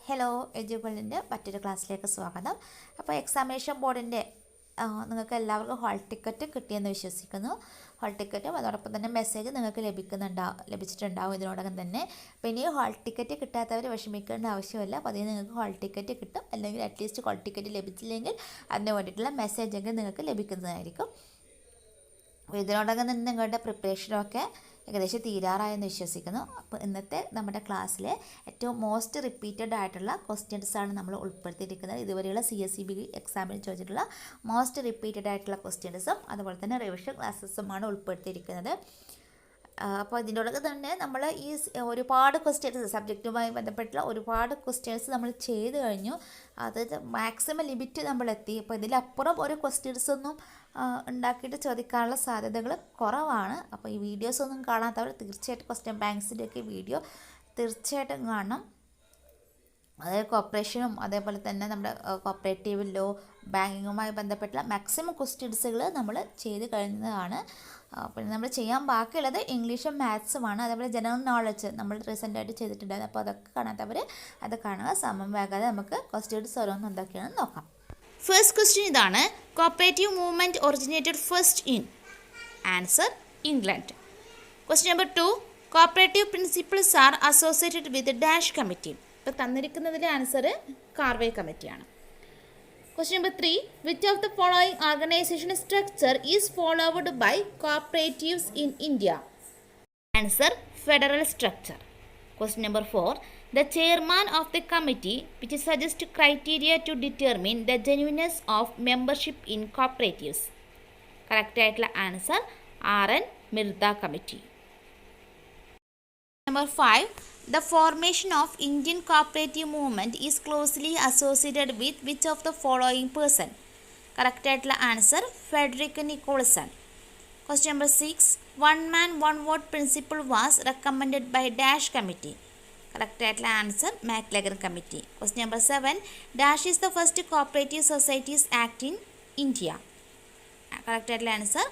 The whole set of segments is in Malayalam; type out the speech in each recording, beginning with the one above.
ഹലോ എഡ്യൂബിളിൻ്റെ മറ്റൊരു ക്ലാസ്സിലേക്ക് സ്വാഗതം. അപ്പോൾ എക്സാമിനേഷൻ ബോർഡിൻ്റെ നിങ്ങൾക്ക് എല്ലാവർക്കും ഹാൾ ടിക്കറ്റ് കിട്ടിയെന്ന് വിശ്വസിക്കുന്നു. ഹാൾ ടിക്കറ്റും അതോടൊപ്പം തന്നെ മെസ്സേജ് നിങ്ങൾക്ക് ലഭിച്ചിട്ടുണ്ടാവും ഇതിനോടകം തന്നെ. അപ്പോൾ ഇനി ഹാൾ ടിക്കറ്റ് കിട്ടാത്തവർ വിഷമിക്കേണ്ട ആവശ്യമില്ല. അപ്പോൾ അതിന് നിങ്ങൾക്ക് ഹാൾ ടിക്കറ്റ് കിട്ടും. അല്ലെങ്കിൽ അറ്റ്ലീസ്റ്റ് ഹാൾ ടിക്കറ്റ് ലഭിച്ചില്ലെങ്കിൽ അതിന് വേണ്ടിയിട്ടുള്ള മെസ്സേജെങ്കിലും നിങ്ങൾക്ക് ലഭിക്കുന്നതായിരിക്കും. അപ്പോൾ ഇതിനോടകം തന്നെ നിങ്ങളുടെ പ്രിപ്പറേഷനൊക്കെ ഏകദേശം തീരാറായെന്ന് വിശ്വസിക്കുന്നു. അപ്പോൾ ഇന്നത്തെ നമ്മുടെ ക്ലാസ്സിലെ ഏറ്റവും മോസ്റ്റ് റിപ്പീറ്റഡ് ആയിട്ടുള്ള ക്വസ്റ്റ്യൻസാണ് നമ്മൾ ഉൾപ്പെടുത്തിയിരിക്കുന്നത്. ഇതുവരെയുള്ള CSEB എക്സാമിന് ചോദിച്ചിട്ടുള്ള മോസ്റ്റ് റിപ്പീറ്റഡ് ആയിട്ടുള്ള ക്വസ്റ്റ്യൻസും അതുപോലെ തന്നെ റിവിഷൻ ക്ലാസ്സസുമാണ് ഉൾപ്പെടുത്തിയിരിക്കുന്നത്. അപ്പോൾ ഇതിനോടൊക്കെ തന്നെ നമ്മൾ ഈ ഒരുപാട് ക്വസ്റ്റ്യൻസ് സബ്ജക്റ്റുമായി ബന്ധപ്പെട്ടുള്ള ഒരുപാട് ക്വസ്റ്റ്യൻസ് നമ്മൾ ചെയ്ത് കഴിഞ്ഞു. അതായത് മാക്സിമം ലിമിറ്റ് നമ്മളെത്തി. അപ്പോൾ ഇതിലപ്പുറം ഒരു ക്വസ്റ്റ്യൻസൊന്നും ഉണ്ടാക്കിയിട്ട് ചോദിക്കാനുള്ള സാധ്യതകൾ കുറവാണ്. അപ്പോൾ ഈ വീഡിയോസ് ഒന്നും കാണാത്തവർ തീർച്ചയായിട്ടും ക്വസ്റ്റ്യൻ ബാങ്ക്സിൻ്റെയൊക്കെ വീഡിയോ തീർച്ചയായിട്ടും കാണണം. അതായത് കോർപ്പറേഷനും അതേപോലെ തന്നെ നമ്മുടെ കോപ്പറേറ്റീവ് ലോ ബാങ്കിങ്ങുമായി ബന്ധപ്പെട്ടുള്ള മാക്സിമം ക്വസ്റ്റ്യൻസുകൾ നമ്മൾ ചെയ്ത് കഴിഞ്ഞതാണ്. പിന്നെ നമ്മൾ ചെയ്യാൻ ബാക്കിയുള്ളത് ഇംഗ്ലീഷും മാത്സുമാണ്. അതേപോലെ ജനറൽ നോളജ് നമ്മൾ റീസെൻ്റായിട്ട് ചെയ്തിട്ടുണ്ടായിരുന്നു. അപ്പോൾ അതൊക്കെ കാണാത്തവർ അത് കാണുക. സമയം വേഗാതെ നമുക്ക് ക്വസ്റ്റ്യൻസ് ഓരോന്നും എന്തൊക്കെയാണെന്ന് നോക്കാം. ഫസ്റ്റ് ക്വസ്റ്റ്യൻ ഇതാണ്. Cooperative movement originated first in answer England. Question number 2. Cooperative principles are associated with dash committee. ഇപ്പോൾ തന്നിരിക്കുന്നതിലെ ആൻസർ കാർവേ കമ്മിറ്റിയാണ്. Question number 3. Which of the following organisation structure is followed by cooperatives in India? Answer federal structure. Question number 4. The chairman of the committee which suggests criteria to determine the genuineness of membership in cooperatives. Correct ആയിട്ടുള്ള answer R.N. Mirza committee. Number 5. The formation of Indian cooperative movement is closely associated with which of the following person? Correct ആയിട്ടുള്ള answer Frederick Nicholson. Question number 6. One man one vote principle was recommended by dash committee. Correct ആയിട്ടുള്ള answer മാക്ലഗൻ committee. Question number 7. Dash is the first cooperative societies act in India. Correct ആയിട്ടുള്ള ആൻസർ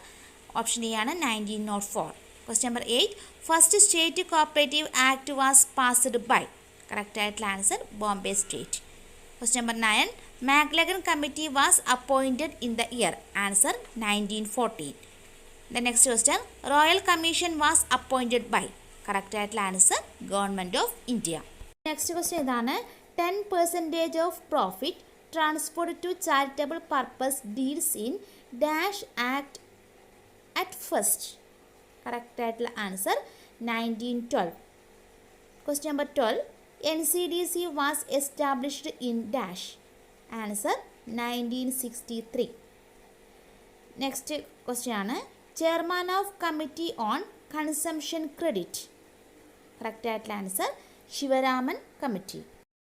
ഓപ്ഷൻ എ ആണ് 1904. Question number 8. First state cooperative act was passed by. Correct ആയിട്ടുള്ള answer Bombay state. Question number 9. Maclagan committee was appointed in the year. Answer 1914. The next question. Royal Commission was appointed by. Correct ആയിട്ടുള്ള answer government of India. Next question ഇതാണ്. 10% of profit transport to charitable purpose deals in dash act at first. Correct ആയിട്ടുള്ള answer 1912. Question number 12. NCDC was established in dash. Answer 1963. Next question ആണ്. Chairman of committee on consumption credit. Correct ആയിട്ടുള്ള answer Sivaraman committee.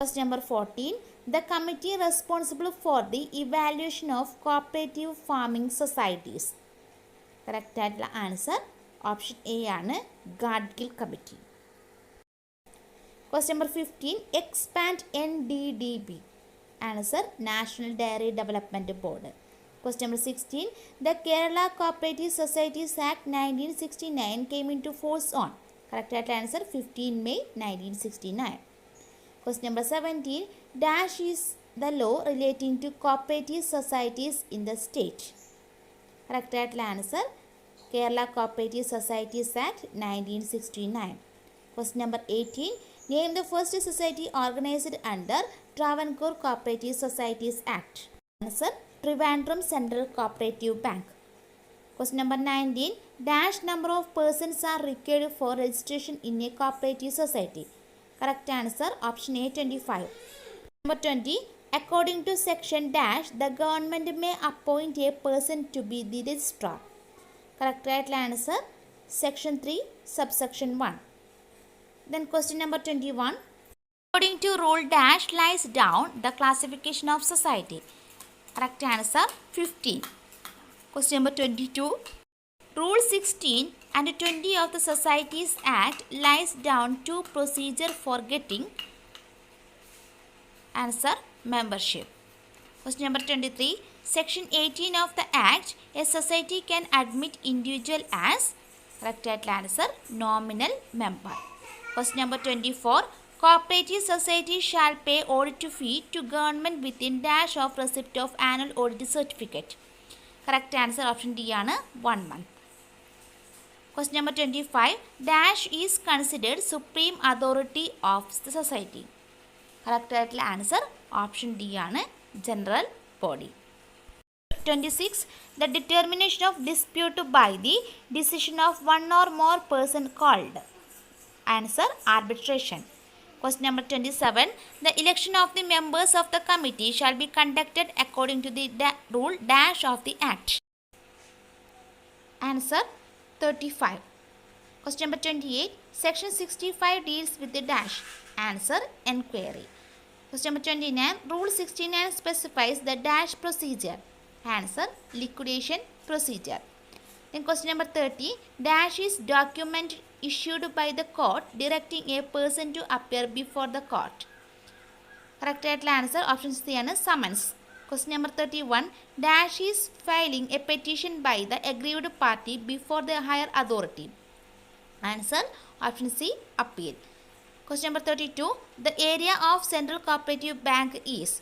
Question number 14. The committee responsible for the evaluation of cooperative farming societies. Correct ആയിട്ടുള്ള ആൻസർ ഓപ്ഷൻ എ ആണ് Gadgil committee. Question number 15. Expand NDDB. Answer national dairy development board. Question number 16. The Kerala Cooperative Societies Act 1969 came into force on. Correct answer 15 May 1969. Question number 17. Dash is the law relating to cooperative societies in the state. Correct answer Kerala Cooperative Societies Act 1969. Question number 18. Name the first society organized under Travancore Cooperative Societies Act. Answer Trivandrum Central Cooperative Bank. Question number 19. Dash number of persons are required for registration in a cooperative society. Correct answer option A 25. Number 20. According to section dash, the government may appoint a person to be the registrar. Correct answer section 3 subsection 1. Then question number 21. According to rule dash lies down the classification of society. Correct answer 15. Question number 22. Rule 16 and 20 of the Societies Act lies down to procedure for getting answer membership. Question number 23. Section 18 of the Act, a society can admit individual as correct answer nominal member. Question number 24. Cooperative society shall pay audit fee to government within dash of receipt of annual audit certificate. Correct answer option D ആണ് 1 month. Question number 25. Dash is considered supreme authority of the society. Correct answer option D ആണ് general body. 26. The determination of dispute by the decision of one or more person called. Answer arbitration. Question number 27. The election of the members of the committee shall be conducted according to the rule dash of the act. Answer 35. Question number 28. Section 65 deals with the dash. Answer enquiry. Question number 29. Rule 69 specifies the dash procedure. Answer liquidation procedure. Then question number 30. Dash is document issued by the court directing a person to appear before the court. Correct answer option C ആണ് summons. Question number 31. Dash is filing a petition by the aggrieved party before the higher authority. Answer option C appeal. Question number 32. The area of Central Cooperative Bank is.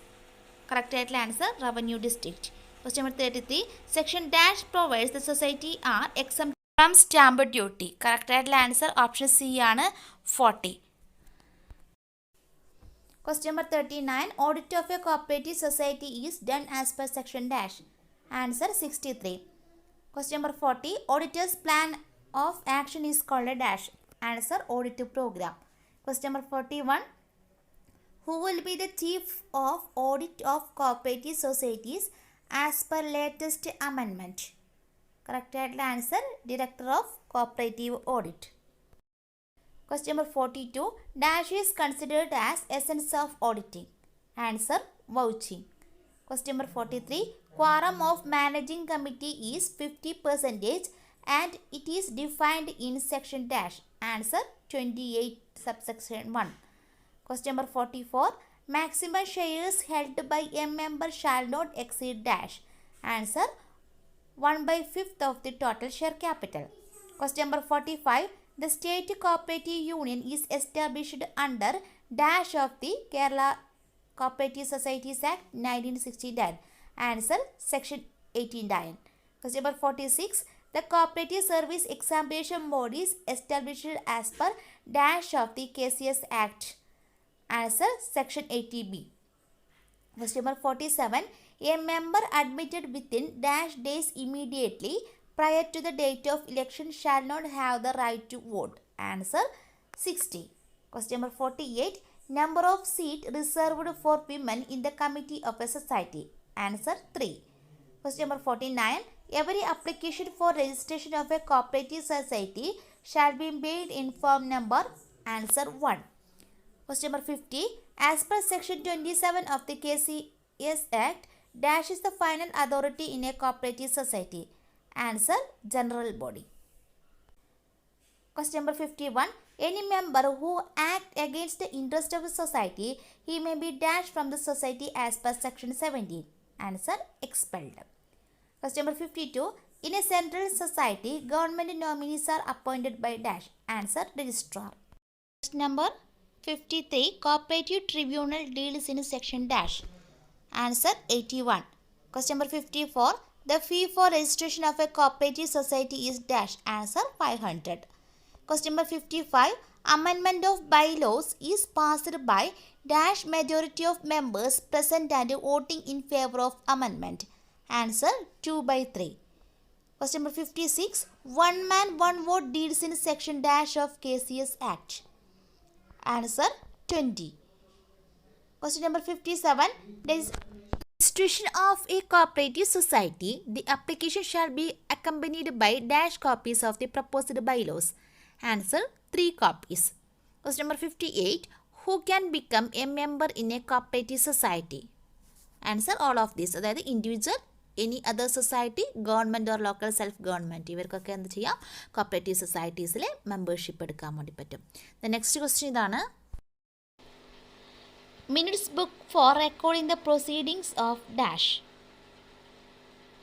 Correct answer revenue district. Question number 33. Section dash provides the society are exempt from stamp duty. Correct answer option C ആണ് 40. Question number 39. Audit of a cooperative society is done as per section dash. Answer 63. Question number 40. Auditor's plan of action is called a dash. Answer audit program. Question number 41. Who will be the chief of audit of cooperative societies as per latest amendment? Correct answer director of cooperative audit. Question number 42. Dash is considered as essence of auditing. Answer vouching. Question number 43. Quorum of managing committee is 50% and it is defined in section dash. Answer 28 subsection 1. Question number 44. Maximum shares held by a member shall not exceed dash. Answer 1/5 of the total share capital. Question number 45. The state cooperative union is established under dash of the Kerala Cooperative Societies Act 1969. Answer section 89. Question number 46. The Cooperative Service Examination Board is established as per dash of the KCS Act. Answer section 80B. Question number 47. A member admitted within dash days immediately prior to the date of election shall not have the right to vote. Answer 60. Question number 48. Number of seats reserved for women in the committee of a society. Answer 3. Question number 49. Every application for registration of a cooperative society shall be made in form number. Answer 1. Question number 50. As per section 27 of the KCS Act, dash is the final authority in a cooperative society. Answer general body. Question number 51. Any member who act against the interest of the society, he may be dashed from the society as per section 17. Answer expelled. Question number 52. In a central society, government nominees are appointed by dash. Answer registrar. Question number 53. Cooperative tribunal deals in section dash. Answer 81. Question number 54. The fee for registration of a cooperative society is dash. Answer 500. Question number 55. Amendment of bylaws is passed by dash majority of members present and voting in favor of amendment. Answer 2/3. Question number 56. One man one vote deals in section dash of KCS Act. Answer 20. Question number 57. There is institution of a cooperative society, the application shall be accompanied by dash copies of the proposed bylaws. Answer 3 copies. Question number 58. Who can become a member in a cooperative society? Answer all of this. അതായത് individual, any other society, government or local self government, ഇവർക്കൊക്കെ എന്ത് ചെയ്യാം? കോപ്പറേറ്റീവ് സൊസൈറ്റീസിലെ മെമ്പർഷിപ്പ് എടുക്കാൻ വേണ്ടി പറ്റും. ദ നെക്സ്റ്റ് ക്വസ്റ്റ്യൻ ഇതാണ്. Minutes book for recording the proceedings of dash.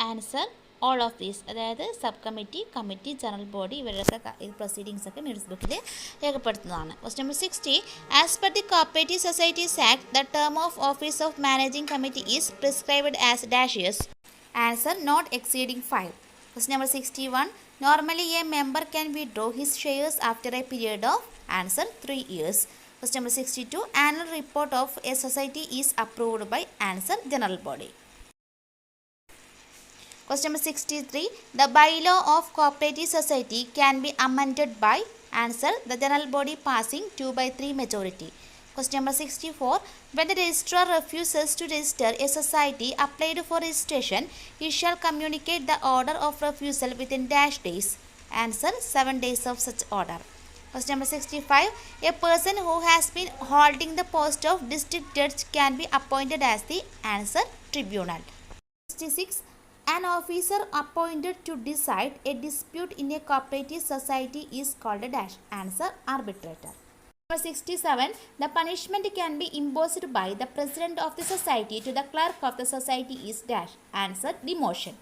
Answer all of these, അതായത് sub committee, committee, general body ഇവരുടെയൊക്കെ പ്രൊസീഡിങ്സ് ഒക്കെ മിനിറ്റ്സ് ബുക്കിൽ രേഖപ്പെടുത്തുന്നതാണ്. Question number 60. As per the cooperative societies act the term of office of managing committee is prescribed as dash years. Answer not exceeding 5. Question number 61. Normally a member can withdraw his shares after a period of answer 3 years. Question number 62. Annual report of a society is approved by answer general body. Question number 63. The bylaw of cooperative society can be amended by answer the general body passing 2/3 majority. Question number 64. When the registrar refuses to register a society applied for registration, he shall communicate the order of refusal within dash days. Answer 7 days of such order. Question number 65. A person who has been holding the post of district judge can be appointed as the answer tribunal. 66. An officer appointed to decide a dispute in a cooperative society is called a dash. Answer arbitrator. Number 67. The punishment can be imposed by the president of the society to the clerk of the society is dash. Answer demotion.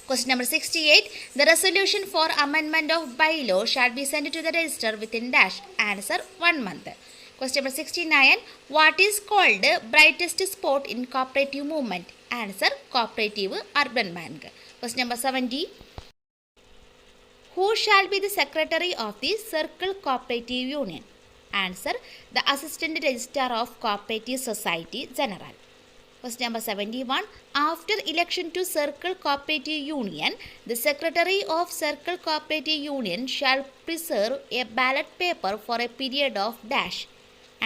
Question number 68. The resolution for amendment of bylaw shall be sent to the register within dash. Answer 1 month. Question number 69. What is called brightest spot in cooperative movement? Answer cooperative urban bank. Question number 70. Who shall be the secretary of the Circle Cooperative Union? Answer the Assistant Registrar of Cooperative Society General. Question number 71. After election to Circle Cooperative Union, the Secretary of Circle Cooperative Union shall preserve a ballot paper for a period of dash.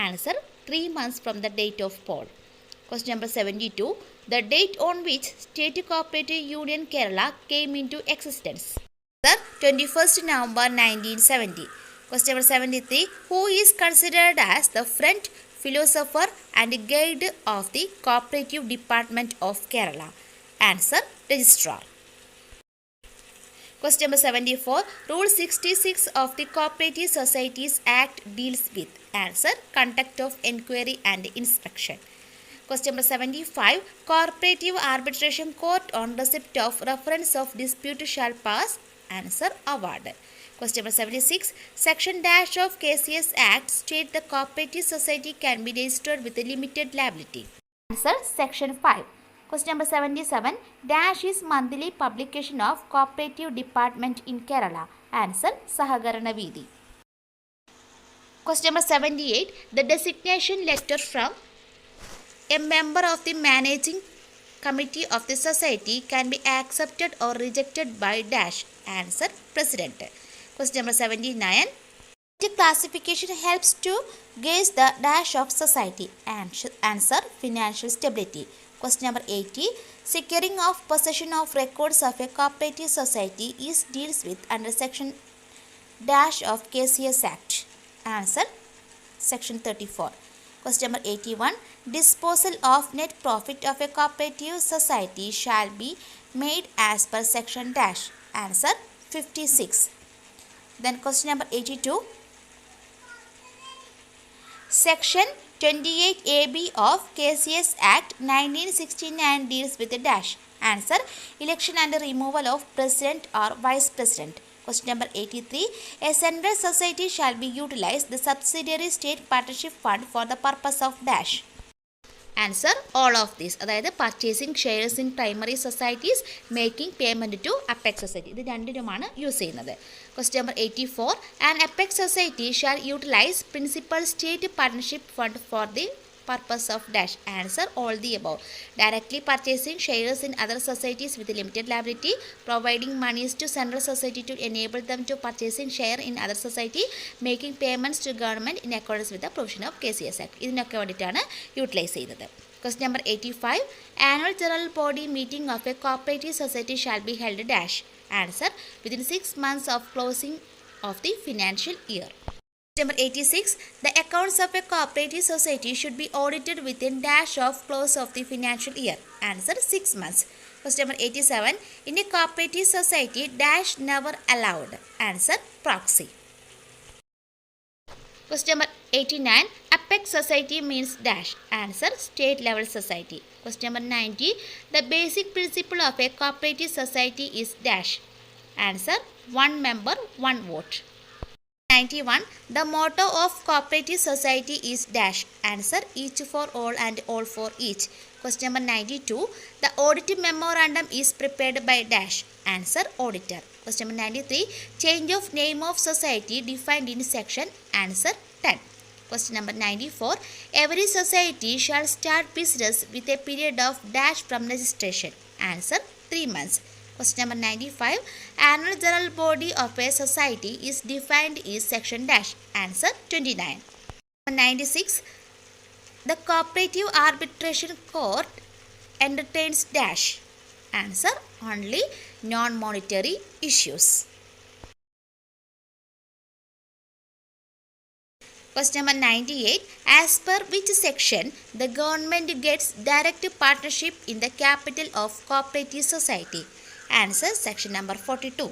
Answer 3 months from the date of poll. Question number 72. The date on which State Cooperative Union Kerala came into existence. 21st November 1970. Question number 73. Who is considered as the friend, philosopher and guide of the Cooperative Department of Kerala? Answer Registrar. Question number 74. Rule 66 of the Cooperative Societies Act deals with. Answer conduct of inquiry and inspection. Question number 75. Cooperative Arbitration Court on receipt of reference of dispute shall pass. Answer award. Question number 76. Section dash of KCS Act state the cooperative society can be registered with a limited liability. Answer section 5. Question number 77. Dash is monthly publication of cooperative department in Kerala. Answer Sahakarana Veedi. Question number 78. The designation letter from a member of the managing committee of the society can be accepted or rejected by dash. Answer President. Question number 79. The classification helps to gauge the dash of society. Answer financial stability. Question number 80. Securing of possession of records of a cooperative society is deals with under section dash of KCS Act. Answer section 34. Question number 81. Disposal of net profit of a cooperative society shall be made as per section dash. Answer 56. Then question number 82. Section 28AB of KCS Act 1969 deals with a dash. Answer election and removal of president or vice president. Question number 83. A central society shall be utilized the subsidiary state partnership fund for the purpose of dash. Answer all of these. അതായത് purchasing shares in primary societies, making payment to apex society, ഇത് രണ്ടിനുമാണ് യൂസ് ചെയ്യുന്നത്. Question number 84. An apex society shall utilise principal state partnership fund for the purpose of dash. Answer all the above. Directly purchasing shares in other societies with limited liability, providing monies to central society to enable them to purchasing share in other society, making payments to government in accordance with the provision of KCS Act. ഇതിനൊക്കെ വേണ്ടിയിട്ടാണ് യൂട്ടിലൈസ് ചെയ്യുന്നത്. Question number 85. Annual general body meeting of a cooperative society shall be held dash. Answer within 6 months of closing of the financial year. Number 86. The accounts of a cooperative society should be audited within dash of close of the financial year. Answer 6 months. Question number 87. In a cooperative society, dash never allowed. Answer proxy. Question number 89. Apex society means dash. Answer state level society. Question number 90. The basic principle of a cooperative society is dash. Answer one member, one vote. 91. The motto of cooperative society is dash. Answer each for all and all for each. Question number 92. The audit memorandum is prepared by dash. Answer auditor. Question number 93. Change of name of society defined in section. Answer 10. Question number 94. Every society shall start business with a period of dash from registration. Answer 3 months. Question number 95. Annual general body of a society is defined in section dash. Answer 29. 96. The cooperative arbitration court entertains dash. Answer only non-monetary issues. Question number 98. As per which section the government gets direct partnership in the capital of cooperative society? Answer section number 42.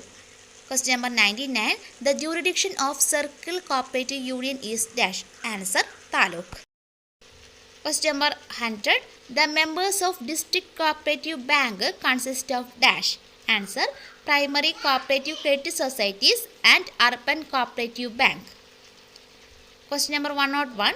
Question number 99. The jurisdiction of circle cooperative union is dash. Answer taluk. Question number 100. The members of district cooperative bank consist of dash. Answer primary cooperative credit societies and urban cooperative bank. Question number 101.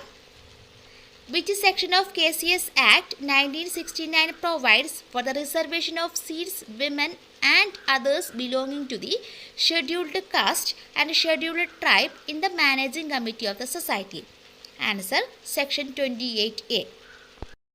Which section of KCS Act 1969 provides for the reservation of seats women and others belonging to the scheduled caste and scheduled tribe in the managing committee of the society? Answer section 28A.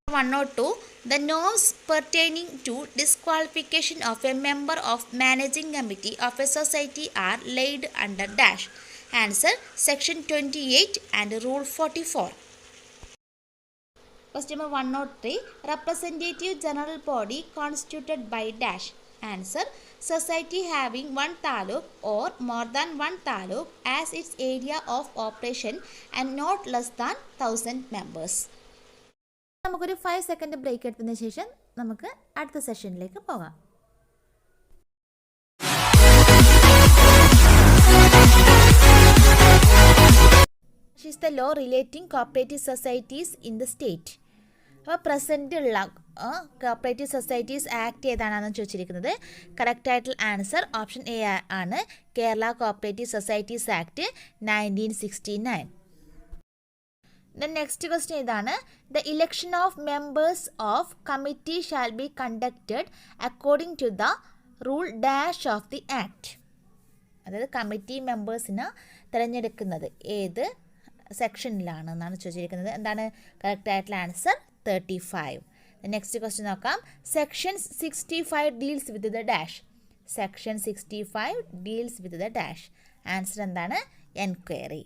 102. The norms pertaining to disqualification of a member of managing committee of a society are laid under dash. Answer section 28 and rule 44. Question number 103. Representative general body constituted by dash. Answer society having one taluk or more than one taluk as its area of operation and not less than 1000 members. നമുക്കൊരു 5 സെക്കൻഡ് ബ്രേക്ക് എടുത്തതിന് ശേഷം നമുക്ക് അടുത്ത സെഷനിലേക്ക് പോകാം. Is the law relating cooperative societies in the state. അപ്പോൾ പ്രസൻ്റ് ഉള്ള കോപ്പറേറ്റീവ് സൊസൈറ്റീസ് ആക്ട് ഏതാണെന്ന് ചോദിച്ചിരിക്കുന്നത്. കറക്റ്റ് ആയിട്ടുള്ള ആൻസർ ഓപ്ഷൻ എ ആണ്. Kerala cooperative societies act 1969. Then next question ഇതാണ്. The election of members of committee shall be conducted according to the rule dash of the act. അതായത് കമ്മിറ്റി മെമ്പേഴ്സിനെ തിരഞ്ഞെടുക്കുന്നത് ഏത് സെക്ഷനിലാണെന്നാണ് ചോദിച്ചിരിക്കുന്നത്. എന്താണ് കറക്റ്റ് ആയിട്ടുള്ള ആൻസർ 35. നെക്സ്റ്റ് ക്വസ്റ്റ്യൻ നോക്കാം. Section 65 deals with the dash. Section 65 deals with the dash. Answer എന്താണ്? എൻക്വയറി.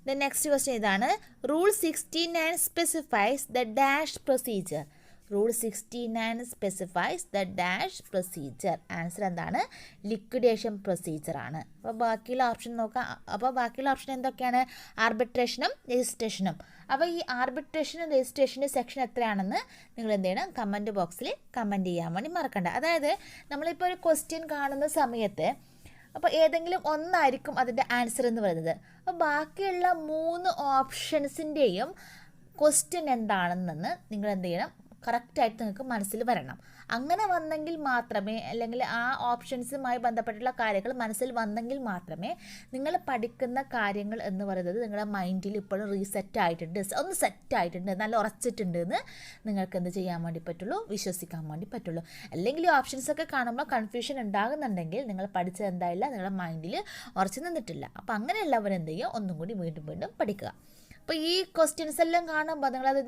ദ നെക്സ്റ്റ് ക്വസ്റ്റ്യൻ ഇതാണ്. Rule 69 specifies the dash procedure. Rule 69 specifies the dash procedure. Answer എന്താണ്? ലിക്വിഡേഷൻ പ്രൊസീജിയർ ആണ്. അപ്പോൾ ബാക്കിയുള്ള ഓപ്ഷൻ നോക്കാം. അപ്പോൾ ബാക്കിയുള്ള ഓപ്ഷൻ എന്തൊക്കെയാണ്? ആർബിട്രേഷനും രജിസ്ട്രേഷനും. അപ്പോൾ ഈ ആർബിട്രേഷനും രജിസ്ട്രേഷനും സെക്ഷൻ എത്രയാണെന്ന് നിങ്ങൾ എന്ത് ചെയ്യണം? കമൻറ്റ് ബോക്സിൽ കമൻറ്റ് ചെയ്യാൻ വേണ്ടി മറക്കണ്ട. അതായത് നമ്മളിപ്പോൾ ഒരു ക്വസ്റ്റ്യൻ കാണുന്ന സമയത്ത് അപ്പോൾ ഏതെങ്കിലും ഒന്നായിരിക്കും അതിൻ്റെ ആൻസർ എന്ന് പറയുന്നത്. അപ്പോൾ ബാക്കിയുള്ള 3 ഓപ്ഷൻസിൻ്റെയും ക്വസ്റ്റ്യൻ എന്താണെന്ന് നിങ്ങൾ എന്ത് ചെയ്യണം? കറക്റ്റായിട്ട് നിങ്ങൾക്ക് മനസ്സിൽ വരണം. അങ്ങനെ വന്നെങ്കിൽ മാത്രമേ, അല്ലെങ്കിൽ ആ ഓപ്ഷൻസുമായി ബന്ധപ്പെട്ടുള്ള കാര്യങ്ങൾ മനസ്സിൽ വന്നെങ്കിൽ മാത്രമേ നിങ്ങൾ പഠിക്കുന്ന കാര്യങ്ങൾ എന്ന് പറയുന്നത് നിങ്ങളുടെ മൈൻഡിൽ ഇപ്പോഴും റീസെറ്റ് ആയിട്ടുണ്ട്, ഒന്ന് സെറ്റ് ആയിട്ടുണ്ട്, നല്ല ഉറച്ചിട്ടുണ്ട് എന്ന് നിങ്ങൾക്ക് എന്ത് ചെയ്യാൻ വേണ്ടി പറ്റുള്ളൂ? വിശ്വസിക്കാൻ വേണ്ടി പറ്റുള്ളൂ. അല്ലെങ്കിൽ ഈ ഓപ്ഷൻസൊക്കെ കാണുമ്പോൾ കൺഫ്യൂഷൻ ഉണ്ടാകുന്നുണ്ടെങ്കിൽ നിങ്ങൾ പഠിച്ചത് എന്തായില്ല, നിങ്ങളുടെ മൈൻഡിൽ ഉറച്ചു നിന്നിട്ടില്ല. അപ്പോൾ അങ്ങനെയുള്ളവരെന്ത് ചെയ്യുക? ഒന്നും കൂടി വീണ്ടും വീണ്ടും പഠിക്കുക. അപ്പോൾ ഈ ക്വസ്റ്റ്യൻസ് എല്ലാം കാണുമ്പോൾ നിങ്ങളത്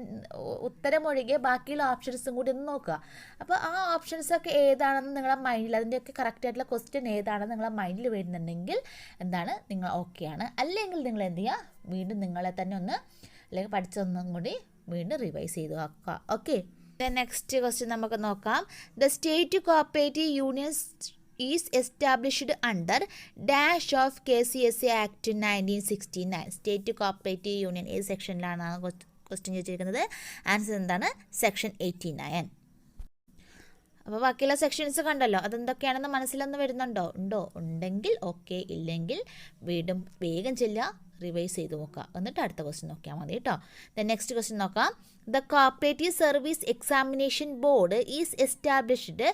ഉത്തരമൊഴികെ ബാക്കിയുള്ള ഓപ്ഷൻസും കൂടി ഒന്ന് നോക്കുക. അപ്പോൾ ആ ഓപ്ഷൻസൊക്കെ ഏതാണെന്ന് നിങ്ങളുടെ മൈൻഡിൽ, അതിൻ്റെയൊക്കെ കറക്റ്റായിട്ടുള്ള ക്വസ്റ്റ്യൻ ഏതാണെന്ന് നിങ്ങളുടെ മൈൻഡിൽ വരുന്നുണ്ടെങ്കിൽ എന്താണ്? നിങ്ങൾ ഓക്കെയാണ്. അല്ലെങ്കിൽ നിങ്ങൾ എന്ത് ചെയ്യുക? വീണ്ടും നിങ്ങളെ തന്നെ ഒന്ന്, അല്ലെങ്കിൽ പഠിച്ചൊന്നും കൂടി വീണ്ടും റിവൈസ് ചെയ്ത് നോക്കുക. ഓക്കെ. നെക്സ്റ്റ് ക്വസ്റ്റ്യൻ നമുക്ക് നോക്കാം. The state cooperative unions is established under dash of KCSA Act 1969. State cooperative union ഏത് സെക്ഷനിലാണ് ക്വസ്റ്റ്യൻ ചോദിച്ചിരിക്കുന്നത്? ആൻസർ എന്താണ്? സെക്ഷൻ 89. അപ്പോൾ ബാക്കിയുള്ള സെക്ഷൻസ് കണ്ടല്ലോ, അതെന്തൊക്കെയാണെന്ന് മനസ്സിലൊന്ന് വരുന്നുണ്ടോ? ഉണ്ടെങ്കിൽ ഓക്കെ, ഇല്ലെങ്കിൽ വീണ്ടും വേഗം ചെല്ലുക, റിവൈസ് ചെയ്ത് നോക്കുക. എന്നിട്ട് അടുത്ത ക്വസ്റ്റ്യൻ നോക്കിയാൽ മതി കേട്ടോ. ദെൻ നെക്സ്റ്റ് ക്വസ്റ്റ്യൻ നോക്കാം. The cooperative service examination board is established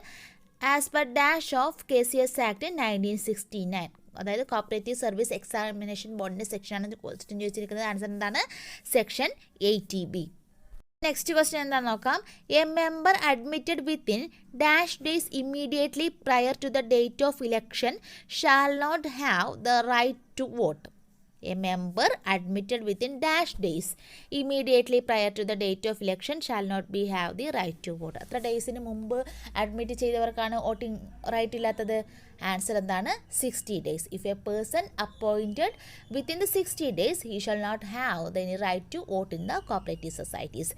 as per dash of KCS act 1969. അതായത് കോപ്പറേറ്റീവ് സർവീസ് എക്സാമിനേഷൻ ബോർഡിൻ്റെ സെക്ഷനാണ് ക്വസ്റ്റ്യൻ ചോദിച്ചിരിക്കുന്നത്. ആൻസർ എന്താണ്? Section 80B. നെക്സ്റ്റ് ക്വസ്റ്റ്യൻ എന്താണെന്ന് നോക്കാം. A member admitted within dash days immediately prior to the date of election shall not have the right to vote. A member admitted within dash days immediately prior to the date of election shall not be have the right to vote. എത്ര ഡേയ്സിന് മുമ്പ് അഡ്മിറ്റ് ചെയ്തവർക്കാണ് വോട്ടിംഗ് റൈറ്റ് ഇല്ലാത്തത്? ആൻസർ എന്താണ്? 60 days. If a person appointed within the 60 days he shall not have any right to vote in the cooperative societies.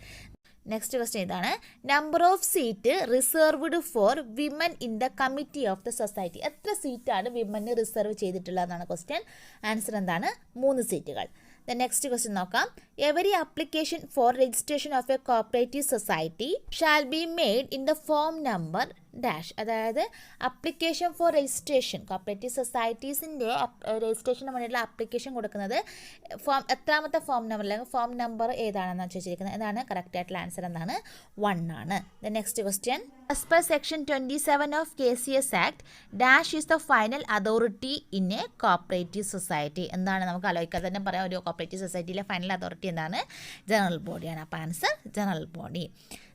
Next question ഇതാണ്. Number of seat reserved for women in the committee of the society. എത്ര സീറ്റാണ് വിമന് റിസർവ് ചെയ്തിട്ടുള്ളതെന്നാണ് ക്വസ്റ്റ്യൻ. ആൻസർ എന്താണ്? 3 സീറ്റുകൾ. ദ നെക്സ്റ്റ് ക്വസ്റ്റ്യൻ നോക്കാം. Every application for registration of a cooperative society shall be made in the form number dash. അതായത് അപ്ലിക്കേഷൻ ഫോർ രജിസ്ട്രേഷൻ കോപ്പറേറ്റീവ് സൊസൈറ്റീസിൻ്റെ രജിസ്ട്രേഷന് വേണ്ടിയിട്ടുള്ള അപ്ലിക്കേഷൻ കൊടുക്കുന്നത് എത്രാമത്തെ ഫോം നമ്പർ അല്ലെങ്കിൽ ഫോം നമ്പർ ഏതാണെന്ന് ചോദിച്ചിരിക്കുന്നത്. ഇതാണ് കറക്റ്റ് ആയിട്ടുള്ള ആൻസർ. എന്താണ്? 1 ആണ്. The next question. As per section 27 of KCS act dash is the final authority in a cooperative society. എന്താണ്? നമുക്ക് ആലോചിക്കാതെ തന്നെ പറയാം. ഒരു കോപ്പറേറ്റീവ് സൊസൈറ്റിയിലെ ഫൈനൽ അതോറിറ്റി എന്താണ്? ജനറൽ ബോഡിയാണ്. അപ്പോൾ answer general body.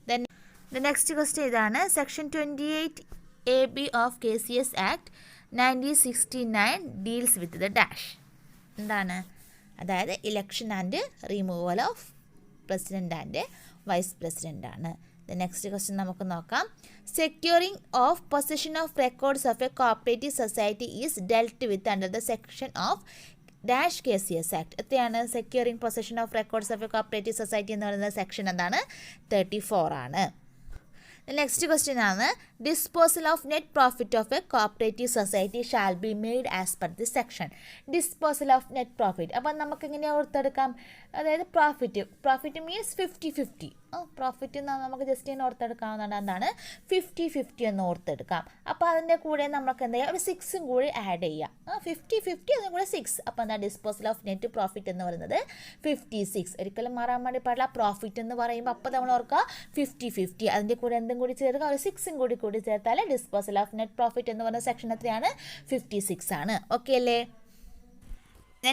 Then the next question ഇതാണ്. Section 28AB of KCS act 1969 deals with the dash. എന്താണ്? അതായത് election and removal of president and vice president ആണ്. ദ നെക്സ്റ്റ് ക്വസ്റ്റ്യൻ നമുക്ക് നോക്കാം. Securing of position of records of a cooperative society is dealt with under the section of dash KCS act. എത്രയാണ്? Securing position of records of a cooperative society എന്ന് പറയുന്ന സെക്ഷൻ എന്താണ്? 34 ആണ്. നെക്സ്റ്റ് ക്വസ്റ്റ്യൻ ആണ്. Disposal of net profit of a cooperative society shall be made as per the section. Disposal of net profit. അപ്പം നമുക്ക് എങ്ങനെയാണ് ഓർത്തെടുക്കാം? അതായത് പ്രോഫിറ്റ് മീൻസ് 50-50. പ്രോഫിറ്റ് നമുക്ക് ജസ്റ്റ് ഇങ്ങനെ ഓർത്തെടുക്കാവുന്നതാണ്. എന്താണ്? 50-50 എന്ന് ഓർത്തെടുക്കാം. അപ്പോൾ അതിൻ്റെ കൂടെ നമുക്ക് എന്താ ചെയ്യുക? ഒരു 6 കൂടി ആഡ് ചെയ്യാം. 50-50 അതിന് കൂടെ 6. അപ്പോൾ എന്താ? ഡിസ്പോസൽ ഓഫ് നെറ്റ് പ്രോഫിറ്റ് എന്ന് പറയുന്നത് 56. ഒരിക്കലും മാറാൻ വേണ്ടി പാടില്ല. പ്രോഫിറ്റ് എന്ന് പറയുമ്പോൾ അപ്പോൾ നമ്മൾ ഓർക്കുക 50-50. അതിൻ്റെ കൂടെ എന്തും കൂടി ചേർക്കുക? ഒരു 6 കൂടി ചേർത്താൽ ഡിസ്പോസൽ ഓഫ് നെറ്റ് പ്രോഫിറ്റ് എന്ന് പറയുന്ന സെക്ഷൻ എത്രയാണ്? 56 ആണ്. ഓക്കെ അല്ലേ?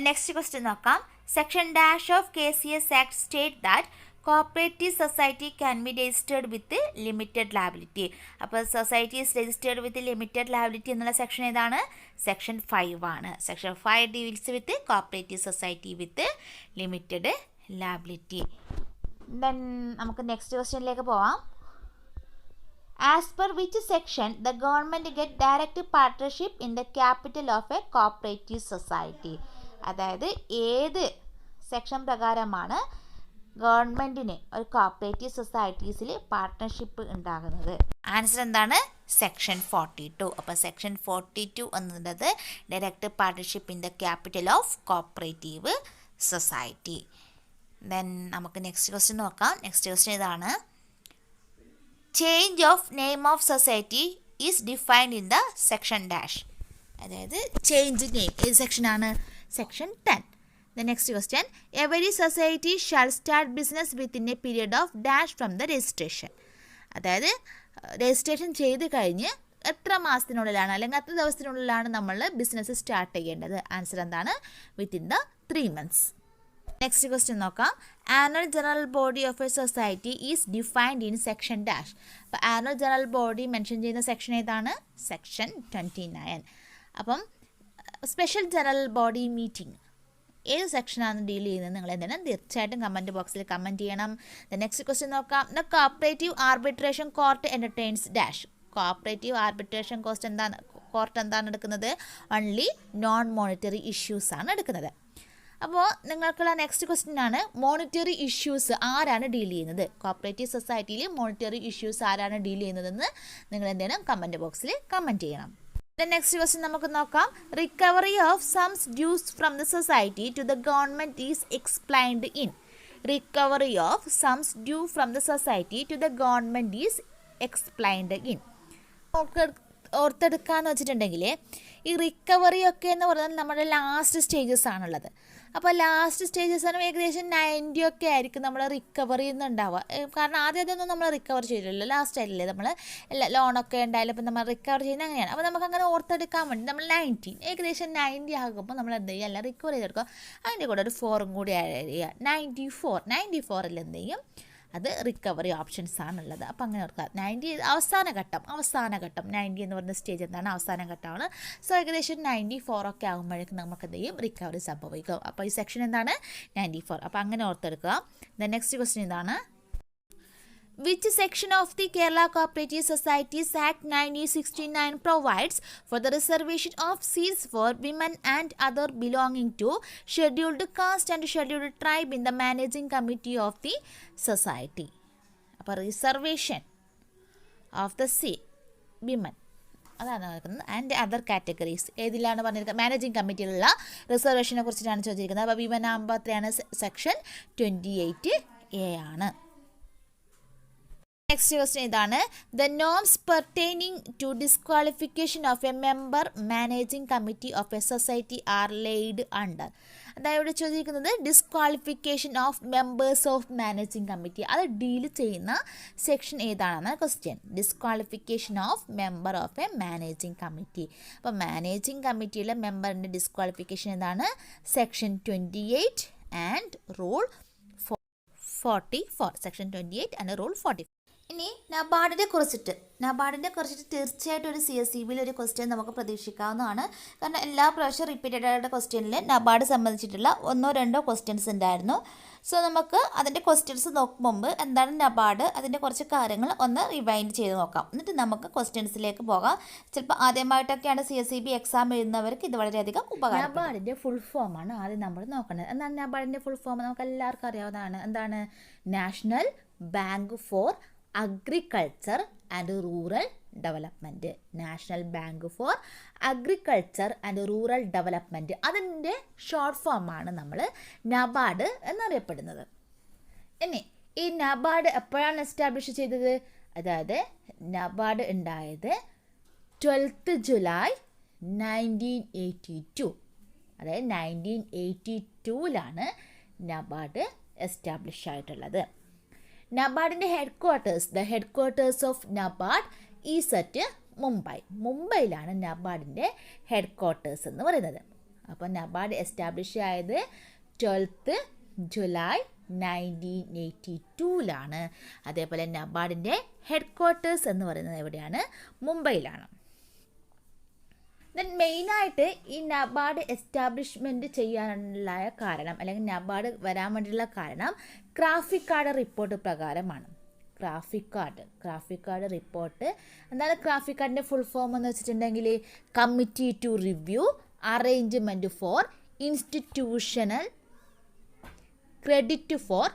നെക്സ്റ്റ് ക്വസ്റ്റ്യൻ നോക്കാം. Section dash of KCS act state that cooperative society can be registered with limited liability. അപ്പോൾ societies registered with limited liability എന്നുള്ള സെക്ഷൻ ഏതാണ്? സെക്ഷൻ 5 ആണ്. Section 5 deals with cooperative society with limited liability. Then നമുക്ക് നെക്സ്റ്റ് ക്വസ്റ്റ്യനിലേക്ക് പോവാം. As per which section the government get direct partnership in the capital of a cooperative society. അതായത് ഏത് സെക്ഷൻ പ്രകാരമാണ് ഗവൺമെൻറ്റിന് ഒരു കോപ്പറേറ്റീവ് സൊസൈറ്റീസിൽ പാർട്ട്ണർഷിപ്പ് ഉണ്ടാകുന്നത്? ആൻസർ എന്താണ്? സെക്ഷൻ 42. അപ്പോൾ സെക്ഷൻ 42 എന്നുള്ളത് direct partnership in the capital of cooperative society. Then നമുക്ക് നെക്സ്റ്റ് ക്വസ്റ്റ്യൻ നോക്കാം. നെക്സ്റ്റ് ക്വസ്റ്റ്യൻ ഇതാണ്. Change of name of society is defined in the section dash. അതായത് ചേഞ്ച് നെയിം ഏത് സെക്ഷനാണ്? Section 10. The next question. Every society shall start business within A period of dash from the registration. അതായത് രജിസ്ട്രേഷൻ ചെയ്ത് കഴിഞ്ഞ് എത്ര മാസത്തിനുള്ളിലാണ് അല്ലെങ്കിൽ എത്ര ദിവസത്തിനുള്ളിലാണ് നമ്മൾ ബിസിനസ് സ്റ്റാർട്ട് ചെയ്യേണ്ടത്? ആൻസർ എന്താണ്? Within the 3 months. Next question നോക്കാം. Annual general body of a society is defined in section dash. അപ്പോൾ ആനുവൽ ജനറൽ ബോഡി മെൻഷൻ ചെയ്യുന്ന സെക്ഷൻ ഏതാണ്? സെക്ഷൻ 29. അപ്പം സ്പെഷ്യൽ ജനറൽ ബോഡി മീറ്റിംഗ് ഏത് സെക്ഷനാണ് ഡീൽ ചെയ്യുന്നത് നിങ്ങൾ എന്താണ് തീർച്ചയായിട്ടും കമൻറ്റ് ബോക്സിൽ കമൻറ്റ് ചെയ്യണം. നെക്സ്റ്റ് ക്വസ്റ്റ്യൻ നോക്കാം. The cooperative arbitration court entertains dash. Cooperative arbitration court എന്താണ് എടുക്കുന്നത്? ഓൺലി നോൺ മോണിറ്ററി ഇഷ്യൂസ് ആണ് എടുക്കുന്നത്. അപ്പോൾ നിങ്ങൾക്കുള്ള നെക്സ്റ്റ് ക്വസ്റ്റ്യൻ ആണ്, മോണിറ്ററി ഇഷ്യൂസ് ആരാണ് ഡീൽ ചെയ്യുന്നത്? കോപ്പറേറ്റീവ് സൊസൈറ്റിയിൽ മോണിറ്ററി ഇഷ്യൂസ് ആരാണ് ഡീൽ ചെയ്യുന്നതെന്ന് നിങ്ങൾ എന്ത് ചെയ്യണം? കമൻറ്റ് ബോക്സിൽ കമൻറ്റ് ചെയ്യണം. നെക്സ്റ്റ് ക്വസ്റ്റ്യൻ നമുക്ക് നോക്കാം. Recovery of sums dues from the society to the government is explained in. Recovery of sums due from the society to the government is explained in. നമുക്ക് ഓർത്തെടുക്കാന്ന് വെച്ചിട്ടുണ്ടെങ്കിൽ ഈ റിക്കവറി ഒക്കെ എന്ന് പറഞ്ഞാൽ നമ്മുടെ ലാസ്റ്റ് സ്റ്റേജസ് ആണുള്ളത്. അപ്പോൾ ലാസ്റ്റ് സ്റ്റേജസ് ആണ് ഏകദേശം 90 ഒക്കെ ആയിരിക്കും നമ്മുടെ റിക്കവറി എന്നുണ്ടാവുക. കാരണം ആദ്യമൊന്നും നമ്മൾ റിക്കവർ ചെയ്തില്ലല്ലോ, ലാസ്റ്റ് ആയില്ലേ നമ്മൾ എല്ലാ ലോണൊക്കെ ഉണ്ടായാലും ഇപ്പം നമ്മൾ റിക്കവർ ചെയ്യുന്നത് അങ്ങനെയാണ്. അപ്പോൾ നമുക്ക് അങ്ങനെ ഓർത്തെടുക്കാൻ വേണ്ടി നമ്മൾ ഏകദേശം 90 ആകുമ്പോൾ നമ്മൾ എന്ത് ചെയ്യുക, എല്ലാം റിക്കവർ ചെയ്തെടുക്കുക. അതിൻ്റെ കൂടെ ഒരു 4 കൂടി ആഡ് ചെയ്യുക. 94ൽ എന്ത് ചെയ്യും, അത് റിക്കവറി ഓപ്ഷൻസ് ആണുള്ളത്. അപ്പോൾ അങ്ങനെ ഓർക്കുക. 90 അവസാന ഘട്ടം 90 എന്ന് പറയുന്ന സ്റ്റേജ് എന്താണ്, അവസാന ഘട്ടമാണ്. സോ ഏകദേശം 94 ഒക്കെ ആകുമ്പോഴേക്കും നമുക്ക് എന്ത് ചെയ്യും, റിക്കവറി സംഭവിക്കും. അപ്പോൾ ഈ സെക്ഷൻ എന്താണ്, 94. അപ്പോൾ അങ്ങനെ ഓർത്തെടുക്കുക. നെക്സ്റ്റ് ക്വസ്റ്റ്യൻ ഇതാണ്, which section of the Kerala Cooperative Societies Act 1969 provides for the reservation of seats for women and other belonging to scheduled caste and scheduled tribe in the managing committee of the society? അപ്പോൾ റിസർവേഷൻ ഓഫ് ദ വിമൻ അതാണ് നടക്കുന്നത്. ആൻഡ് അതർ കാറ്റഗറീസ് ഏതിലാണ് പറഞ്ഞിരിക്കുന്നത്, മാനേജിങ് കമ്മിറ്റിയിലുള്ള റിസർവേഷനെ കുറിച്ചിട്ടാണ് ചോദിച്ചിരിക്കുന്നത്. അപ്പോൾ വിമൻ ആകുമ്പോൾ എത്രയാണ്, സെക്ഷൻ 28A ആണ്. നെക്സ്റ്റ് ക്വസ്റ്റ്യൻ ഇതാണ്, the norms pertaining to disqualification of a member managing committee of a society are laid under. അതായത് ഇവിടെ ചോദിക്കുന്നത് disqualification of members of managing committee, അത് ഡീൽ ചെയ്യുന്ന സെക്ഷൻ ഏതാണെന്നാണ് question. Disqualification of member of a managing committee. അപ്പോൾ മാനേജിംഗ് കമ്മിറ്റിയിലെ മെമ്പറിൻ്റെ ഡിസ്ക്വാളിഫിക്കേഷൻ ഏതാണ്, section 28 and rule 44. Section 28 and rule 44. ഇനി നബാർഡിനെ കുറിച്ചിട്ട് തീർച്ചയായിട്ടും ഒരു CSEB ഒരു ക്വസ്റ്റ്യൻ നമുക്ക് പ്രതീക്ഷിക്കാവുന്നതാണ്. കാരണം എല്ലാ പ്രാവശ്യം റിപ്പീറ്റഡ് ആയിട്ട് ക്വസ്റ്റ്യനിൽ നബാർഡ് സംബന്ധിച്ചിട്ടുള്ള 1-2 ക്വസ്റ്റ്യൻസ് ഉണ്ടായിരുന്നു. സോ നമുക്ക് അതിൻ്റെ ക്വസ്റ്റ്യൻസ് നോക്കും മുമ്പ് എന്താണ് നബാർഡ്, അതിൻ്റെ കുറച്ച് കാര്യങ്ങൾ ഒന്ന് റിവൈൻഡ് ചെയ്ത് നോക്കാം. എന്നിട്ട് നമുക്ക് ക്വസ്റ്റ്യൻസിലേക്ക് പോകാം. ചിലപ്പോൾ ആദ്യമായിട്ടൊക്കെയാണ് CSEB എക്സാം എഴുതുന്നവർക്ക് ഇത് വളരെയധികം ഉപകാരം. നബാർഡിൻ്റെ ഫുൾ ഫോമാണ് ആദ്യം നമ്മൾ നോക്കേണ്ടത്. എന്താണ് നബാർഡിൻ്റെ ഫുൾ ഫോം, നമുക്ക് എല്ലാവർക്കും അറിയാവുന്നതാണ്. എന്താണ്, national bank for agriculture and rural development. National bank for agriculture and rural development, അതിൻ്റെ ഷോർട്ട് ഫോമാണ് നമ്മൾ നബാർഡ് എന്നറിയപ്പെടുന്നത്. ഇനി ഈ നബാർഡ് എപ്പോഴാണ് എസ്റ്റാബ്ലിഷ് ചെയ്തത്, അതായത് നബാർഡ് ഉണ്ടായത് 12 ജൂലൈ 1982. അതായത് 1982ലാണ് നബാർഡ് എസ്റ്റാബ്ലിഷ് ആയിട്ടുള്ളത്. നബാർഡിൻ്റെ headquarters of NABARD is at മുംബൈയിലാണ് നബാർഡിൻ്റെ ഹെഡ് ക്വാർട്ടേഴ്സ് എന്ന് പറയുന്നത്. അപ്പോൾ നബാർഡ് എസ്റ്റാബ്ലിഷ് ആയത് 12 ജൂലൈ 1982ലാണ്. അതേപോലെ നബാർഡിൻ്റെ ഹെഡ് ക്വാർട്ടേഴ്സ് എന്ന് പറയുന്നത് എവിടെയാണ്, മുംബൈയിലാണ്. ദെൻ മെയിനായിട്ട് ഈ നബാർഡ് എസ്റ്റാബ്ലിഷ്മെൻറ്റ് ചെയ്യാനുള്ള കാരണം, അല്ലെങ്കിൽ നബാർഡ് വരാൻ വേണ്ടിയുള്ള കാരണം ക്രാഫിക്കാർഡ് റിപ്പോർട്ട് പ്രകാരമാണ്. ക്രാഫിക്കാർഡ് റിപ്പോർട്ട് എന്താണ്, ക്രാഫിക്കാർഡിൻ്റെ ഫുൾ ഫോം എന്ന് വെച്ചിട്ടുണ്ടെങ്കിൽ committee to review arrangement for institutional credit for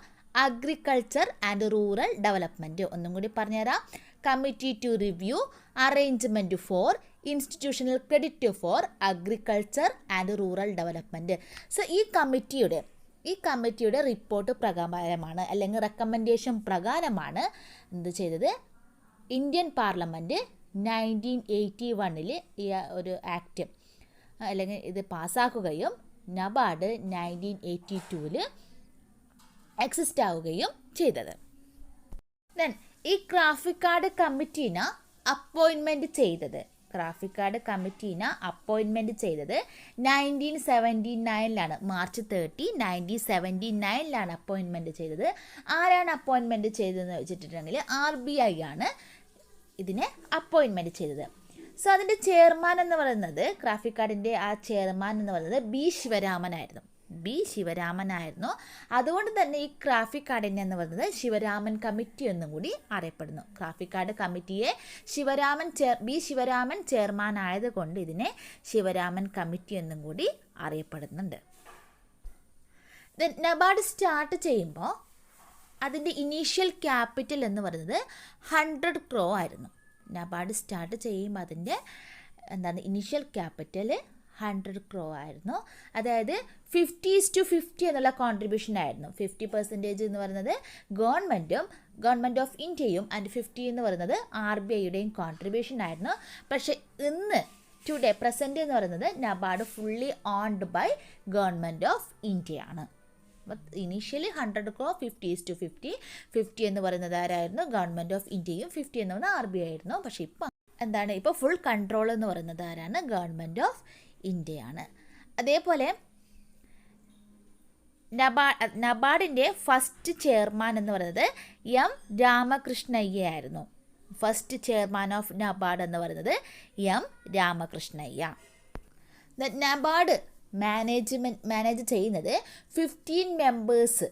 agriculture and rural development. ഒന്നും കൂടി പറഞ്ഞുതരാം, committee to review arrangement for institutional credit for agriculture and rural development. So ഈ കമ്മിറ്റിയുടെ റിപ്പോർട്ട് പ്രകാരമാണ്, അല്ലെങ്കിൽ റെക്കമെൻഡേഷൻ പ്രകാരമാണ് എന്ത് ചെയ്തത്, ഇന്ത്യൻ പാർലമെൻറ്റ് 1981 ഈ ഒരു ആക്ട് അല്ലെങ്കിൽ ഇത് പാസ്സാക്കുകയും നബാർഡ് 1982 എക്സിസ്റ്റ് ആവുകയും ചെയ്തത്. ദെൻ ഈ ക്രാഫിക്കാർഡ് കമ്മിറ്റീനെ അപ്പോയിൻമെൻറ്റ് ചെയ്തത് 1979ലാണ്. മാർച്ച് 30, 1979ലാണ് അപ്പോയിൻമെൻറ്റ് ചെയ്തത്. ആരാണ് അപ്പോയിൻമെൻറ്റ് ചെയ്തതെന്ന് വെച്ചിട്ടുണ്ടെങ്കിൽ RBI ആണ് ഇതിനെ അപ്പോയിൻമെൻറ്റ് ചെയ്തത്. സോ അതിൻ്റെ ചെയർമാൻ എന്ന് പറയുന്നത്, ക്രാഫിക്കാർഡിൻ്റെ ആ ചെയർമാൻ എന്ന് പറയുന്നത് ബി ശിവരാമനായിരുന്നു. അതുകൊണ്ട് തന്നെ ഈ ക്രാഫിക്കാർഡിനെ എന്ന് പറയുന്നത് ശിവരാമൻ കമ്മിറ്റി എന്നും കൂടി അറിയപ്പെടുന്നു. ക്രാഫിക്കാർഡ് കമ്മിറ്റിയെ ബി ശിവരാമൻ ചെയർമാൻ ആയതുകൊണ്ട് ഇതിനെ ശിവരാമൻ കമ്മിറ്റി എന്നും കൂടി അറിയപ്പെടുന്നുണ്ട്. നബാർഡ് സ്റ്റാർട്ട് ചെയ്യുമ്പോൾ അതിൻ്റെ ഇനീഷ്യൽ ക്യാപിറ്റൽ എന്ന് പറയുന്നത് 100 crore ആയിരുന്നു. നബാർഡ് സ്റ്റാർട്ട് ചെയ്യുമ്പോൾ അതിൻ്റെ ഇനീഷ്യൽ ക്യാപിറ്റൽ 100 crore ആയിരുന്നു. അതായത് 50:50 എന്നുള്ള കോൺട്രിബ്യൂഷൻ ആയിരുന്നു. 50% എന്ന് പറയുന്നത് ഗവൺമെൻറ് ഓഫ് ഇന്ത്യയും ആൻഡ് 50 എന്ന് പറയുന്നത് RBIയുടെയും കോൺട്രിബ്യൂഷൻ ആയിരുന്നു. പക്ഷേ ഇന്ന് ടുഡേ പ്രസൻറ്റ് എന്ന് പറയുന്നത് NABARD fully owned by government of India ആണ്. Initially 100 crore 50:50. 50 എന്ന് പറയുന്നത് ആരായിരുന്നു? ഗവൺമെൻറ് ഓഫ് ഇന്ത്യയും 50 എന്ന് പറയുന്നത് RBI ആയിരുന്നു. പക്ഷേ ഇപ്പോൾ എന്താണ്? ഇപ്പോൾ ഫുൾ കൺട്രോൾ എന്ന് പറയുന്നത് ആരാണ്? ഗവൺമെൻറ് ഓഫ് ഇന്ത്യയാണ്. അതേപോലെ നബാർഡിൻ്റെ ഫസ്റ്റ് ചെയർമാൻ എന്ന് പറയുന്നത് എം രാമകൃഷ്ണയ്യ ആയിരുന്നു. ഫസ്റ്റ് ചെയർമാൻ ഓഫ് നബാർഡ് എന്ന് പറയുന്നത് എം രാമകൃഷ്ണയ്യ. നബാർഡ് മാനേജ് ചെയ്യുന്നത് 15 മെമ്പേഴ്സ്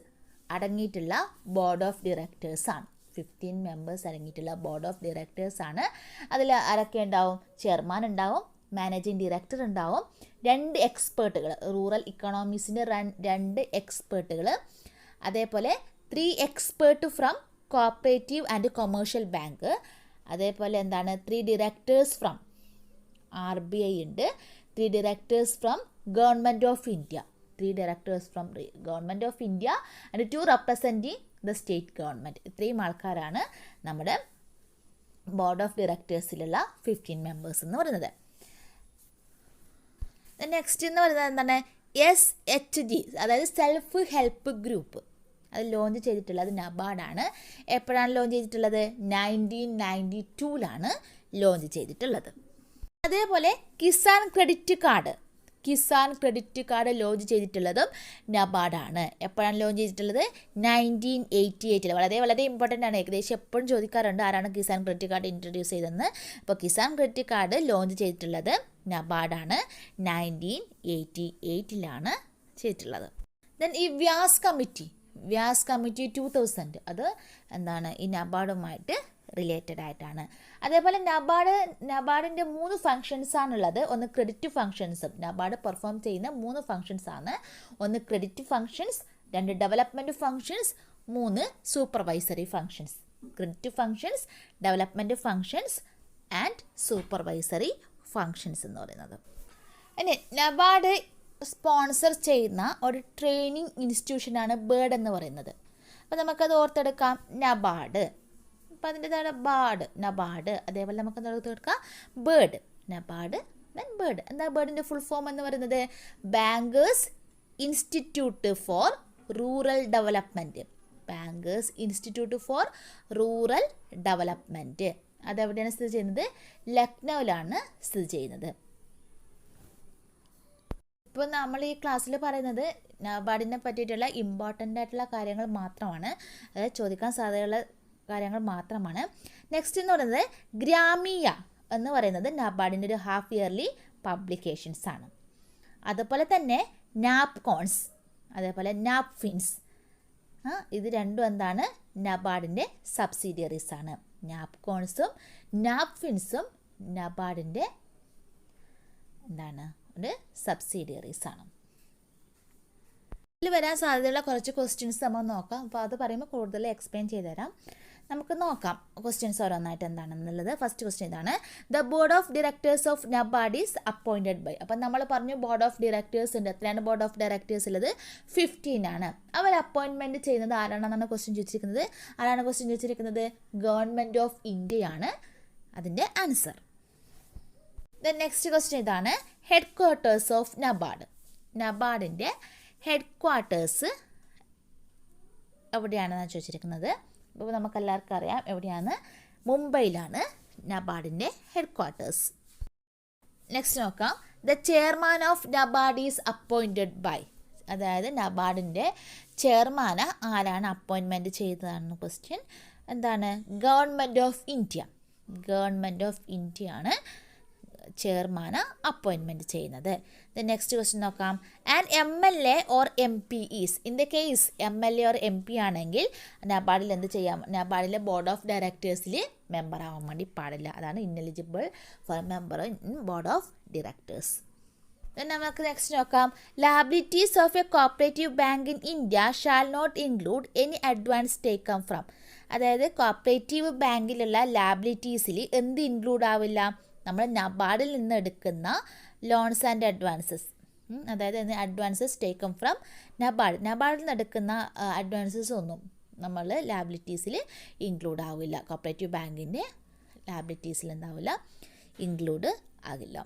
അടങ്ങിയിട്ടുള്ള ബോർഡ് ഓഫ് ഡയറക്ടേഴ്സാണ്. 15 മെമ്പേഴ്സ് അടങ്ങിയിട്ടുള്ള ബോർഡ് ഓഫ് ഡയറക്ടേഴ്സാണ്. അതിൽ ആരൊക്കെ ഉണ്ടാവും? ചെയർമാൻ ഉണ്ടാവും, മാനേജിങ് ഡയറക്ടർ ഉണ്ടാവും, 2 എക്സ്പേർട്ടുകൾ, റൂറൽ ഇക്കണോമിക്സിൻ്റെ 2 എക്സ്പേർട്ടുകൾ, അതേപോലെ 3 expert from cooperative and commercial bank, അതേപോലെ എന്താണ് 3 ഡയറക്ടേഴ്സ് ഫ്രം RBI ഉണ്ട്, 3 directors from government of India, 3 directors from government of India and 2 representing the state government. ഇത്രയും ആൾക്കാരാണ് നമ്മുടെ ബോർഡ് ഓഫ് ഡയറക്ടേഴ്സിലുള്ള 15 മെമ്പേഴ്സ് എന്ന് പറയുന്നത്. നെക്സ്റ്റ് എന്ന് പറയുന്നത് എന്താണ്? SHG, അതായത് സെൽഫ് ഹെൽപ്പ് ഗ്രൂപ്പ്. അത് ലോഞ്ച് ചെയ്തിട്ടുള്ളത് നബാർഡാണ്. എപ്പോഴാണ് ലോഞ്ച് ചെയ്തിട്ടുള്ളത്? 1992 ലോഞ്ച് ചെയ്തിട്ടുള്ളത്. അതേപോലെ കിസാൻ ക്രെഡിറ്റ് കാർഡ് ലോഞ്ച് ചെയ്തിട്ടുള്ളതും നബാർഡാണ്. എപ്പോഴാണ് ലോഞ്ച് ചെയ്തിട്ടുള്ളത്? 1988. വളരെ ഇമ്പോർട്ടൻ്റ് ആണ്. ഏകദേശം എപ്പോഴും ചോദിക്കാറുണ്ട് ആരാണ് കിസാൻ ക്രെഡിറ്റ് കാർഡ് ഇൻട്രൊഡ്യൂസ് ചെയ്തതെന്ന്. അപ്പോൾ കിസാൻ ക്രെഡിറ്റ് കാർഡ് ലോഞ്ച് ചെയ്തിട്ടുള്ളത് നബാർഡാണ്. 1988 ചെയ്തിട്ടുള്ളത്. ദെൻ ഈ വ്യാസ് കമ്മിറ്റി 2000 അത് എന്താണ്? ഈ നബാർഡുമായിട്ട് റിലേറ്റഡ് ആയിട്ടാണ്. അതേപോലെ നബാർഡിൻ്റെ 3 ഫങ്ഷൻസ് ആണുള്ളത്. ഒന്ന് ക്രെഡിറ്റ് ഫങ്ഷൻസും, നബാർഡ് പെർഫോം ചെയ്യുന്ന 3 ഫങ്ഷൻസ് ആണ്. ഒന്ന് credit functions, 2 development functions, 3 supervisory functions. Credit functions, development functions and supervisory functions എന്ന് പറയുന്നത്. ഇനി നബാർഡ് സ്പോൺസർ ചെയ്യുന്ന ഒരു ട്രെയിനിങ് ഇൻസ്റ്റിറ്റ്യൂഷനാണ് ബേർഡ് എന്ന് പറയുന്നത്. അപ്പോൾ നമുക്കത് ഓർത്തെടുക്കാം. നബാർഡ്, അപ്പോൾ അതിൻ്റെതാണ് നബാർഡ്. അതേപോലെ നമുക്ക് ഓർത്തെടുക്കാം ബേർഡ്, നബാർഡ്, ദെൻ ബേർഡ്. എന്താ ബേർഡിൻ്റെ ഫുൾ ഫോം എന്ന് പറയുന്നത്? Bankers institute for rural development. Bankers institute for rural development. അതെവിടെയാണ് സ്ഥിതി ചെയ്യുന്നത്? ലക്നൗവിലാണ് സ്ഥിതി ചെയ്യുന്നത്. ഇപ്പോൾ നമ്മൾ ഈ ക്ലാസ്സിൽ പറയുന്നത് നബാർഡിനെ പറ്റിയിട്ടുള്ള ഇമ്പോർട്ടൻ്റ് ആയിട്ടുള്ള കാര്യങ്ങൾ മാത്രമാണ്, അതായത് ചോദിക്കാൻ സാധ്യതയുള്ള കാര്യങ്ങൾ മാത്രമാണ്. നെക്സ്റ്റ് എന്ന് പറയുന്നത് ഗ്രാമീയ എന്ന് പറയുന്നത് നബാർഡിൻ്റെ ഒരു ഹാഫ് ഇയർലി പബ്ലിക്കേഷൻസ് ആണ്. അതുപോലെ തന്നെ നാപ്കോൺസ്, അതേപോലെ നാപ്ഫിൻസ്, ഇത് രണ്ടും എന്താണ്? നബാർഡിൻ്റെ സബ്സിഡിയറീസ് ആണ്. നാപ്കോൺസും നാപ്ഫിൻസും നബാർഡിൻ്റെ എന്താണ്? ഒരു സബ്സിഡിയറീസ് ആണ്. ഇതിൽ വരാൻ സാധ്യതയുള്ള കുറച്ച് ക്വസ്റ്റ്യൻസ് നമ്മൾ നോക്കാം. അപ്പോൾ അത് പറയുമ്പോൾ കൂടുതൽ എക്സ്പ്ലെയിൻ ചെയ്തു തരാം. നമുക്ക് നോക്കാം ക്വസ്റ്റ്യൻസ് ഓരോന്നായിട്ട് എന്താണെന്നുള്ളത്. ഫസ്റ്റ് ക്വസ്റ്റ്യൻ ഇതാണ്: the board of directors of NABARD is appointed by. അപ്പം നമ്മൾ പറഞ്ഞു ബോർഡ് ഓഫ് ഡയറക്ടേഴ്സ് ഉണ്ട്. എത്രയാണ് ബോർഡ് ഓഫ് ഡയറക്ടേഴ്സ് ഉള്ളത്? 15 ആണ്. അവർ അപ്പോയിൻമെൻറ്റ് ചെയ്യുന്നത് ആരാണെന്നാണ് ക്വസ്റ്റ്യൻ ചോദിച്ചിരിക്കുന്നത്. ആരാണ് ക്വസ്റ്റ്യൻ ചോദിച്ചിരിക്കുന്നത്? ഗവൺമെൻറ് ഓഫ് ഇന്ത്യയാണ് അതിൻ്റെ ആൻസർ. ദെൻ നെക്സ്റ്റ് ക്വസ്റ്റ്യൻ ഇതാണ്: ഹെഡ് ക്വാർട്ടേഴ്സ് ഓഫ് നബാർഡ്. നബാർഡിൻ്റെ ഹെഡ് ക്വാർട്ടേഴ്സ് എവിടെയാണെന്നാണ് ചോദിച്ചിരിക്കുന്നത്. അപ്പോൾ നമുക്കെല്ലാവർക്കും അറിയാം എവിടെയാണ്? മുംബൈയിലാണ് നബാർഡിൻ്റെ ഹെഡ് ക്വാർട്ടേഴ്സ്. നെക്സ്റ്റ് നോക്കാം: the chairman of NABARD is appointed by. അതായത് നബാർഡിൻ്റെ ചെയർമാന് ആരാണ് അപ്പോയിൻമെൻറ്റ് ചെയ്തതാണ് ക്വസ്റ്റ്യൻ. എന്താണ്? Government of India. Government of ഇന്ത്യയാണ് ചെയർമാന് അപ്പോയിൻമെൻറ്റ് ചെയ്യുന്നത്. നെക്സ്റ്റ് ക്വസ്റ്റ്യൻ നോക്കാം: an MLA or MP is. In the case MLA or MP ആണെങ്കിൽ നബാർഡിൽ എന്ത് ചെയ്യാം? നബാർഡിലെ ബോർഡ് ഓഫ് ഡയറക്ടേഴ്സിൽ മെമ്പർ ആവാൻ വേണ്ടി പാടില്ല. അതാണ് ineligible for member in board of directors. നമുക്ക് നെക്സ്റ്റ് നോക്കാം: liabilities of a cooperative bank in India shall not include any advance taken from. അതായത് കോപ്പറേറ്റീവ് ബാങ്കിലുള്ള ലയബിലിറ്റീസിൽ എന്ത് ഇൻക്ലൂഡ് ആവില്ല? നമ്മൾ നബാർഡിൽ നിന്ന് എടുക്കുന്ന ലോൺസ് ആൻഡ് അഡ്വാൻസസ്. അതായത് അഡ്വാൻസസ് ടേക്കൺ ഫ്രം നബാർഡ്. നബാർഡിൽ നിന്ന് എടുക്കുന്ന അഡ്വാൻസസ് ഒന്നും നമ്മൾ ലാബിലിറ്റീസിൽ ഇൻക്ലൂഡ് ആവില്ല. കോപ്പറേറ്റീവ് ബാങ്കിൻ്റെ ലാബിലിറ്റീസിൽ എന്താവില്ല, ഇൻക്ലൂഡ് ആകില്ല.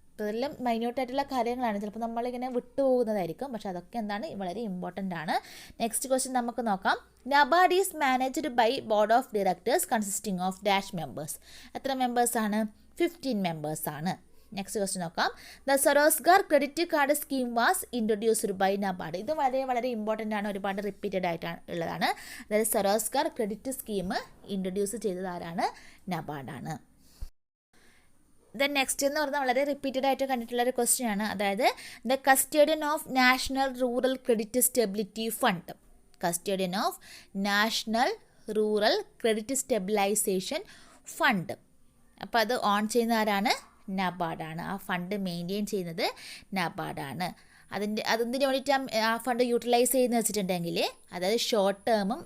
അപ്പോൾ ഇതെല്ലാം മൈന്യൂട്ടായിട്ടുള്ള കാര്യങ്ങളാണ്, ചിലപ്പോൾ നമ്മളിങ്ങനെ വിട്ടുപോകുന്നതായിരിക്കും, പക്ഷെ അതൊക്കെ എന്താണ് വളരെ ഇമ്പോർട്ടൻ്റ് ആണ്. നെക്സ്റ്റ് ക്വസ്റ്റ്യൻ നമുക്ക് നോക്കാം. NABARD is managed by board of directors consisting of dash members. എത്ര മെമ്പേഴ്സാണ്? 15 മെമ്പേഴ്സാണ്. നെക്സ്റ്റ് ക്വസ്റ്റ്യൻ നോക്കാം. The Swarozgar credit card scheme was introduced by NABARD. ഇത് വളരെ വളരെ ഇമ്പോർട്ടൻ്റ് ആണ്, ഒരുപാട് റിപ്പീറ്റഡ് ആയിട്ടാണ് ഉള്ളതാണ്. അതായത് സ്വരോസ്ഗാർ ക്രെഡിറ്റ് സ്കീം ഇൻട്രൊഡ്യൂസ് ചെയ്തത് ആരാണ്? നബാർഡാണ്. ദെൻ നെക്സ്റ്റ് എന്ന് പറഞ്ഞാൽ വളരെ റിപ്പീറ്റഡ് ആയിട്ട് കണ്ടിട്ടുള്ള ഒരു ക്വസ്റ്റ്യൻ ആണ്. അതായത് the custodian of national rural credit stability fund. Custodian of national rural credit stabilisation fund. അപ്പോൾ അത് ഓൺ ചെയ്യുന്ന ആരാണ്? നബാർഡാണ്. ആ ഫണ്ട് മെയിൻറ്റെയിൻ ചെയ്യുന്നത് നബാർഡാണ്. അതെന്തിനു വേണ്ടിയിട്ടാണ് ആ ഫണ്ട് യൂട്ടിലൈസ് ചെയ്യുന്നത് വെച്ചിട്ടുണ്ടെങ്കിൽ, അതായത് ഷോർട്ട് ടേമും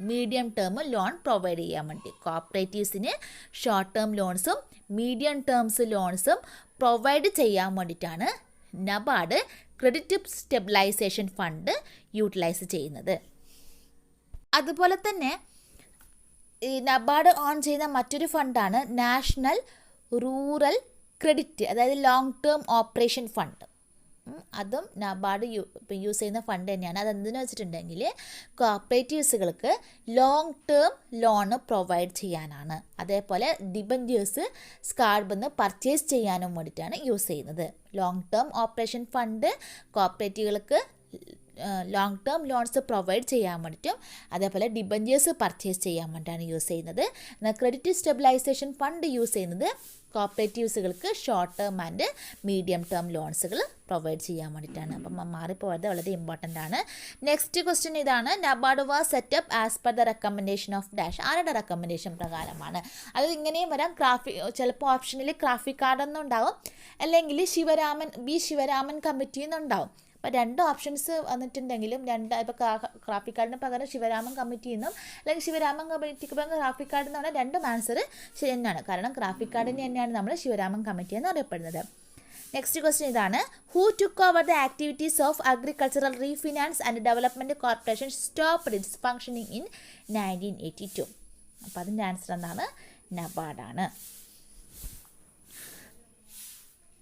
മീഡിയം ടേമും ലോൺ പ്രൊവൈഡ് ചെയ്യാൻ വേണ്ടി. കോപ്പറേറ്റീവ്സിന് ഷോർട്ട് ടേം ലോൺസും മീഡിയം ടേംസ് ലോൺസും പ്രൊവൈഡ് ചെയ്യാൻ വേണ്ടിയിട്ടാണ് NABARD credit stabilisation fund utilise ചെയ്യുന്നത്. അതുപോലെ തന്നെ ഈ നബാർഡ് ഓൺ ചെയ്യുന്ന മറ്റൊരു ഫണ്ടാണ് നാഷണൽ റൂറൽ ക്രെഡിറ്റ്, അതായത് ലോങ് ടേം ഓപ്പറേഷൻ ഫണ്ട്. അതും നബാർഡ് യൂസ് ചെയ്യുന്ന ഫണ്ട് തന്നെയാണ്. അതെന്തെന്ന് വെച്ചിട്ടുണ്ടെങ്കിൽ കോപ്പറേറ്റീവ്സുകൾക്ക് ലോങ് ടേം ലോണ് പ്രൊവൈഡ് ചെയ്യാനാണ്. അതേപോലെ ഡിബഞ്ചേഴ്സ് സ്കാർബിൽ നിന്ന് പർച്ചേസ് ചെയ്യാനും വേണ്ടിയിട്ടാണ് യൂസ് ചെയ്യുന്നത്. ലോങ് ടേം ഓപ്പറേഷൻ ഫണ്ട് കോപ്പറേറ്റീവുകൾക്ക് ലോങ് ടേം ലോൺസ് പ്രൊവൈഡ് ചെയ്യാൻ വേണ്ടിയിട്ടും അതേപോലെ ഡിബഞ്ചേഴ്സ് പർച്ചേസ് ചെയ്യാൻ വേണ്ടിയിട്ടാണ് യൂസ് ചെയ്യുന്നത്. എന്നാൽ ക്രെഡിറ്റ് സ്റ്റെബിലൈസേഷൻ ഫണ്ട് യൂസ് ചെയ്യുന്നത് കോപ്പറേറ്റീവ്സുകൾക്ക് short term and medium term ലോൺസുകൾ പ്രൊവൈഡ് ചെയ്യാൻ വേണ്ടിയിട്ടാണ്. അപ്പം മാറിപ്പോയത് വളരെ ഇമ്പോർട്ടൻ്റ് ആണ്. നെക്സ്റ്റ് ക്വസ്റ്റ്യൻ ഇതാണ്. NABARD was set up as per the recommendation of dash. ആരുടെ റെക്കമെൻഡേഷൻ പ്രകാരമാണ്? അത് ഇങ്ങനെയും വരാം. ചിലപ്പോൾ ഓപ്ഷനിൽ ഗ്രാഫിക് കാർഡൊന്നും ഉണ്ടാവും, അല്ലെങ്കിൽ ശിവരാമൻ കമ്മിറ്റി എന്നുണ്ടാവും. അപ്പോൾ രണ്ട് ഓപ്ഷൻസ് വന്നിട്ടുണ്ടെങ്കിലും ഇപ്പോൾ ഗ്രാഫിക് കാർഡിന് പകരം ശിവരാമൻ കമ്മിറ്റി എന്നും അല്ലെങ്കിൽ ശിവരാമൻ കമ്മിറ്റിക്ക് പകരം ഗ്രാഫിക് കാർഡ് എന്ന് പറഞ്ഞാൽ രണ്ടും ആൻസർ ശരി തന്നെയാണ്. കാരണം ഗ്രാഫിക് കാർഡിന് തന്നെയാണ് നമ്മൾ ശിവരാമൻ കമ്മിറ്റി എന്ന് അറിയപ്പെടുന്നത്. നെക്സ്റ്റ് ക്വസ്റ്റ്യൻ ഇതാണ്. Who took over the activities of agricultural refinance and development corporation stopped it's functioning in 1982. അപ്പോൾ അതിൻ്റെ ആൻസർ എന്താണ്? നബാർഡാണ്.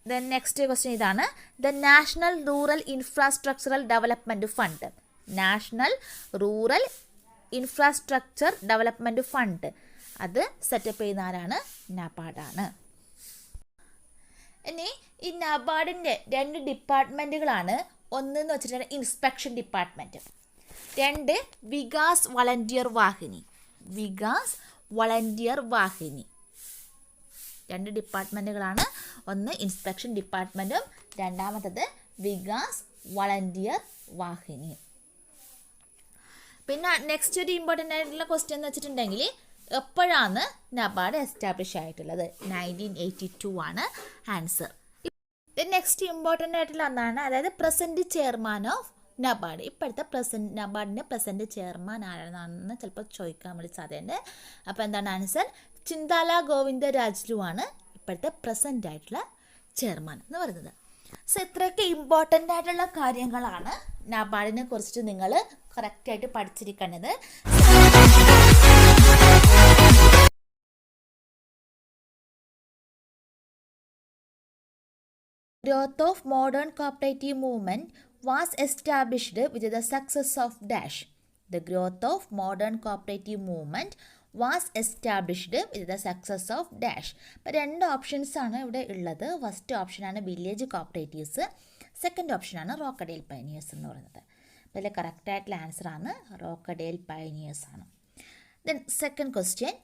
ദെൻ നെക്സ്റ്റ് ക്വസ്റ്റ്യൻ ഇതാണ്. The national rural infrastructural development fund. National rural infrastructure development fund അത് സെറ്റപ്പ് ചെയ്യുന്ന ആരാണ്? നബാർഡാണ്. ഇനി ഈ നബാർഡിൻ്റെ രണ്ട് ഡിപ്പാർട്ട്മെൻറ്റുകളാണ്. ഒന്നെന്ന് വെച്ചിട്ടുണ്ടെങ്കിൽ ഇൻസ്പെക്ഷൻ ഡിപ്പാർട്ട്മെൻറ്റ്, രണ്ട് വികാസ് വളണ്ടിയർ വാഹിനി. വികാസ് വളണ്ടിയർ വാഹിനി രണ്ട് ഡിപ്പാർട്ട്മെൻറ്റുകളാണ്. ഒന്ന് ഇൻസ്പെക്ഷൻ ഡിപ്പാർട്ട്മെൻറ്റും രണ്ടാമത്തത് വികാസ് വളണ്ടിയർ വാഹിനി. പിന്നെ നെക്സ്റ്റ് ഒരു ഇമ്പോർട്ടൻ്റ് ആയിട്ടുള്ള ക്വസ്റ്റ്യൻ എന്ന് വെച്ചിട്ടുണ്ടെങ്കിൽ എപ്പോഴാണ് നബാർഡ് എസ്റ്റാബ്ലിഷ് ആയിട്ടുള്ളത്? 1982 ആണ് ആൻസർ. നെക്സ്റ്റ് ഇമ്പോർട്ടൻ്റ് ആയിട്ടുള്ള ഒന്നാണ്, അതായത് പ്രസൻറ്റ് ചെയർമാൻ ഓഫ് നബാർഡ്. ഇപ്പോഴത്തെ നബാർഡിൻ്റെ പ്രസൻറ്റ് ചെയർമാൻ ആരാണെന്ന് ചിലപ്പോൾ ചോദിക്കാൻ വേണ്ടി സാധ്യതയുണ്ട്. അപ്പോൾ എന്താണ് ആൻസർ? ചിന്താല ഗോവിന്ദരാജുലു ആണ് ഇപ്പോഴത്തെ പ്രസൻ്റ് ആയിട്ടുള്ള ചെയർമാൻ എന്ന് പറയുന്നത്. സോ ഇത്രയൊക്കെ ഇമ്പോർട്ടൻ്റ് ആയിട്ടുള്ള കാര്യങ്ങളാണ് നബാർഡിനെ കുറിച്ചിട്ട് നിങ്ങൾ കറക്റ്റായിട്ട് പഠിച്ചിരിക്കേണ്ടത്. Growth of modern cooperative movement was established with the success of dash. The growth of modern cooperative movement was established with the success of dash. അപ്പോൾ രണ്ട് ഓപ്ഷൻസ് ആണ് ഇവിടെ ഉള്ളത്. ഫസ്റ്റ് ഓപ്ഷനാണ് വില്ലേജ് കോപ്പറേറ്റീവ്സ്, സെക്കൻഡ് ഓപ്ഷനാണ് റോക്കഡേൽ പയനിയേഴ്സ് എന്ന് പറയുന്നത്. അപ്പോൾ ഇതിൽ കറക്റ്റായിട്ടുള്ള ആൻസറാണ് റോക്കഡേൽ പയനിയേഴ്സ് ആണ്. Then second question.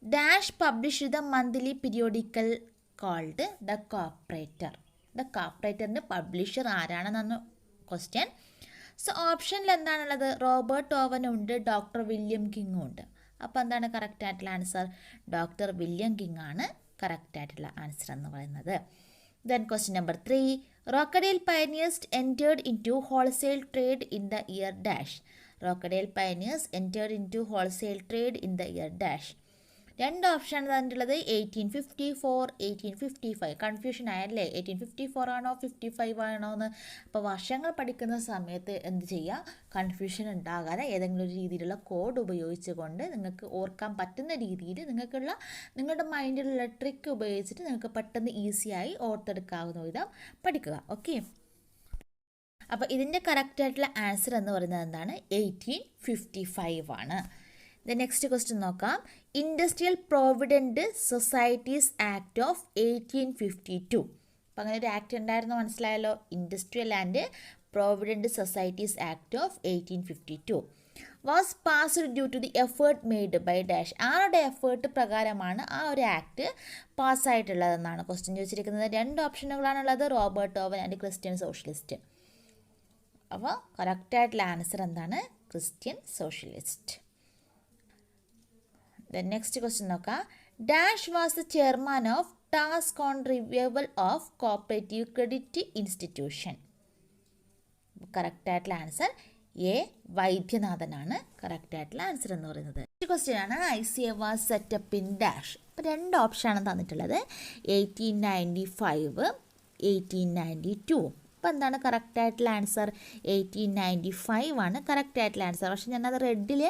Dash publish the monthly periodical called the cooperator. ദ കോപ്പറേറ്ററിൻ്റെ പബ്ലിഷർ ആരാണെന്നാണ് ക്വസ്റ്റ്യൻ. സോ ഓപ്ഷനിൽ എന്താണുള്ളത്? റോബർട്ട് ഓവനും ഉണ്ട്, ഡോക്ടർ വില്യം കിങ്ങും ഉണ്ട്. അപ്പോൾ എന്താണ് കറക്റ്റ് ആയിട്ടുള്ള ആൻസർ? ഡോക്ടർ വില്യം കിങ് ആണ് കറക്റ്റ് ആയിട്ടുള്ള ആൻസർ എന്ന് പറയുന്നത്. Then question number 3. Rochdale pioneers entered in to wholesale trade in the year dash. Rochdale pioneers entered in to wholesale trade in the year dash. രണ്ട് ഓപ്ഷൻ തന്നിട്ടുള്ളത് 1854, 1855. കൺഫ്യൂഷൻ ആയല്ലേ, 1854 ആണോ 55 ആണോ എന്ന്. അപ്പോൾ വർഷങ്ങൾ പഠിക്കുന്ന സമയത്ത് എന്ത് ചെയ്യുക, കൺഫ്യൂഷൻ ഉണ്ടാകാതെ ഏതെങ്കിലും ഒരു രീതിയിലുള്ള കോഡ് ഉപയോഗിച്ചുകൊണ്ട് നിങ്ങൾക്ക് ഓർക്കാൻ പറ്റുന്ന രീതിയിൽ നിങ്ങളുടെ മൈൻഡിലുള്ള ട്രിക്ക് ഉപയോഗിച്ചിട്ട് നിങ്ങൾക്ക് പെട്ടെന്ന് ഈസിയായി ഓർത്തെടുക്കാവുന്ന വിധം പഠിക്കുക. ഓക്കെ, അപ്പോൾ ഇതിൻ്റെ കറക്റ്റായിട്ടുള്ള ആൻസർ എന്ന് പറയുന്നത് എന്താണ്, 1855 ആണ്. നെക്സ്റ്റ് ക്വസ്റ്റ്യൻ നോക്കാം. Industrial provident societies act of 1852. അപ്പം അങ്ങനെ ഒരു ആക്ട് ഉണ്ടായിരുന്നു, മനസ്സിലായല്ലോ. Industrial and provident societies act of 1852 was passed due to the effort made by dash. ആരുടെ എഫേർട്ട് പ്രകാരമാണ് ആ ഒരു ആക്ട് പാസ്സായിട്ടുള്ളതെന്നാണ് ക്വസ്റ്റ്യൻ ചോദിച്ചിരിക്കുന്നത്. രണ്ട് ഓപ്ഷനുകളാണുള്ളത്, Robert Owen and Christian socialist. അപ്പോൾ കറക്റ്റായിട്ടുള്ള ആൻസർ എന്താണ്, ക്രിസ്ത്യൻ സോഷ്യലിസ്റ്റ്. നെക്സ്റ്റ് ക്വസ്റ്റ്യൻ നോക്കാം. Dash was the chairman of task on revival of cooperative credit institution. കറക്റ്റായിട്ടുള്ള ആൻസർ എ വൈദ്യനാഥനാണ് കറക്റ്റായിട്ടുള്ള ആൻസർ എന്ന് പറയുന്നത്. നെക്സ്റ്റ് ക്വസ്റ്റ്യൻ ആണ്, ICA was set up in dash. അപ്പോൾ രണ്ട് ഓപ്ഷനാണ് തന്നിട്ടുള്ളത്, 1895, 1892. അപ്പോൾ എന്താണ് കറക്റ്റായിട്ടുള്ള ആൻസർ, 1895 ആണ് കറക്റ്റായിട്ടുള്ള ആൻസർ. പക്ഷേ ഞാനത് റെഡിൽ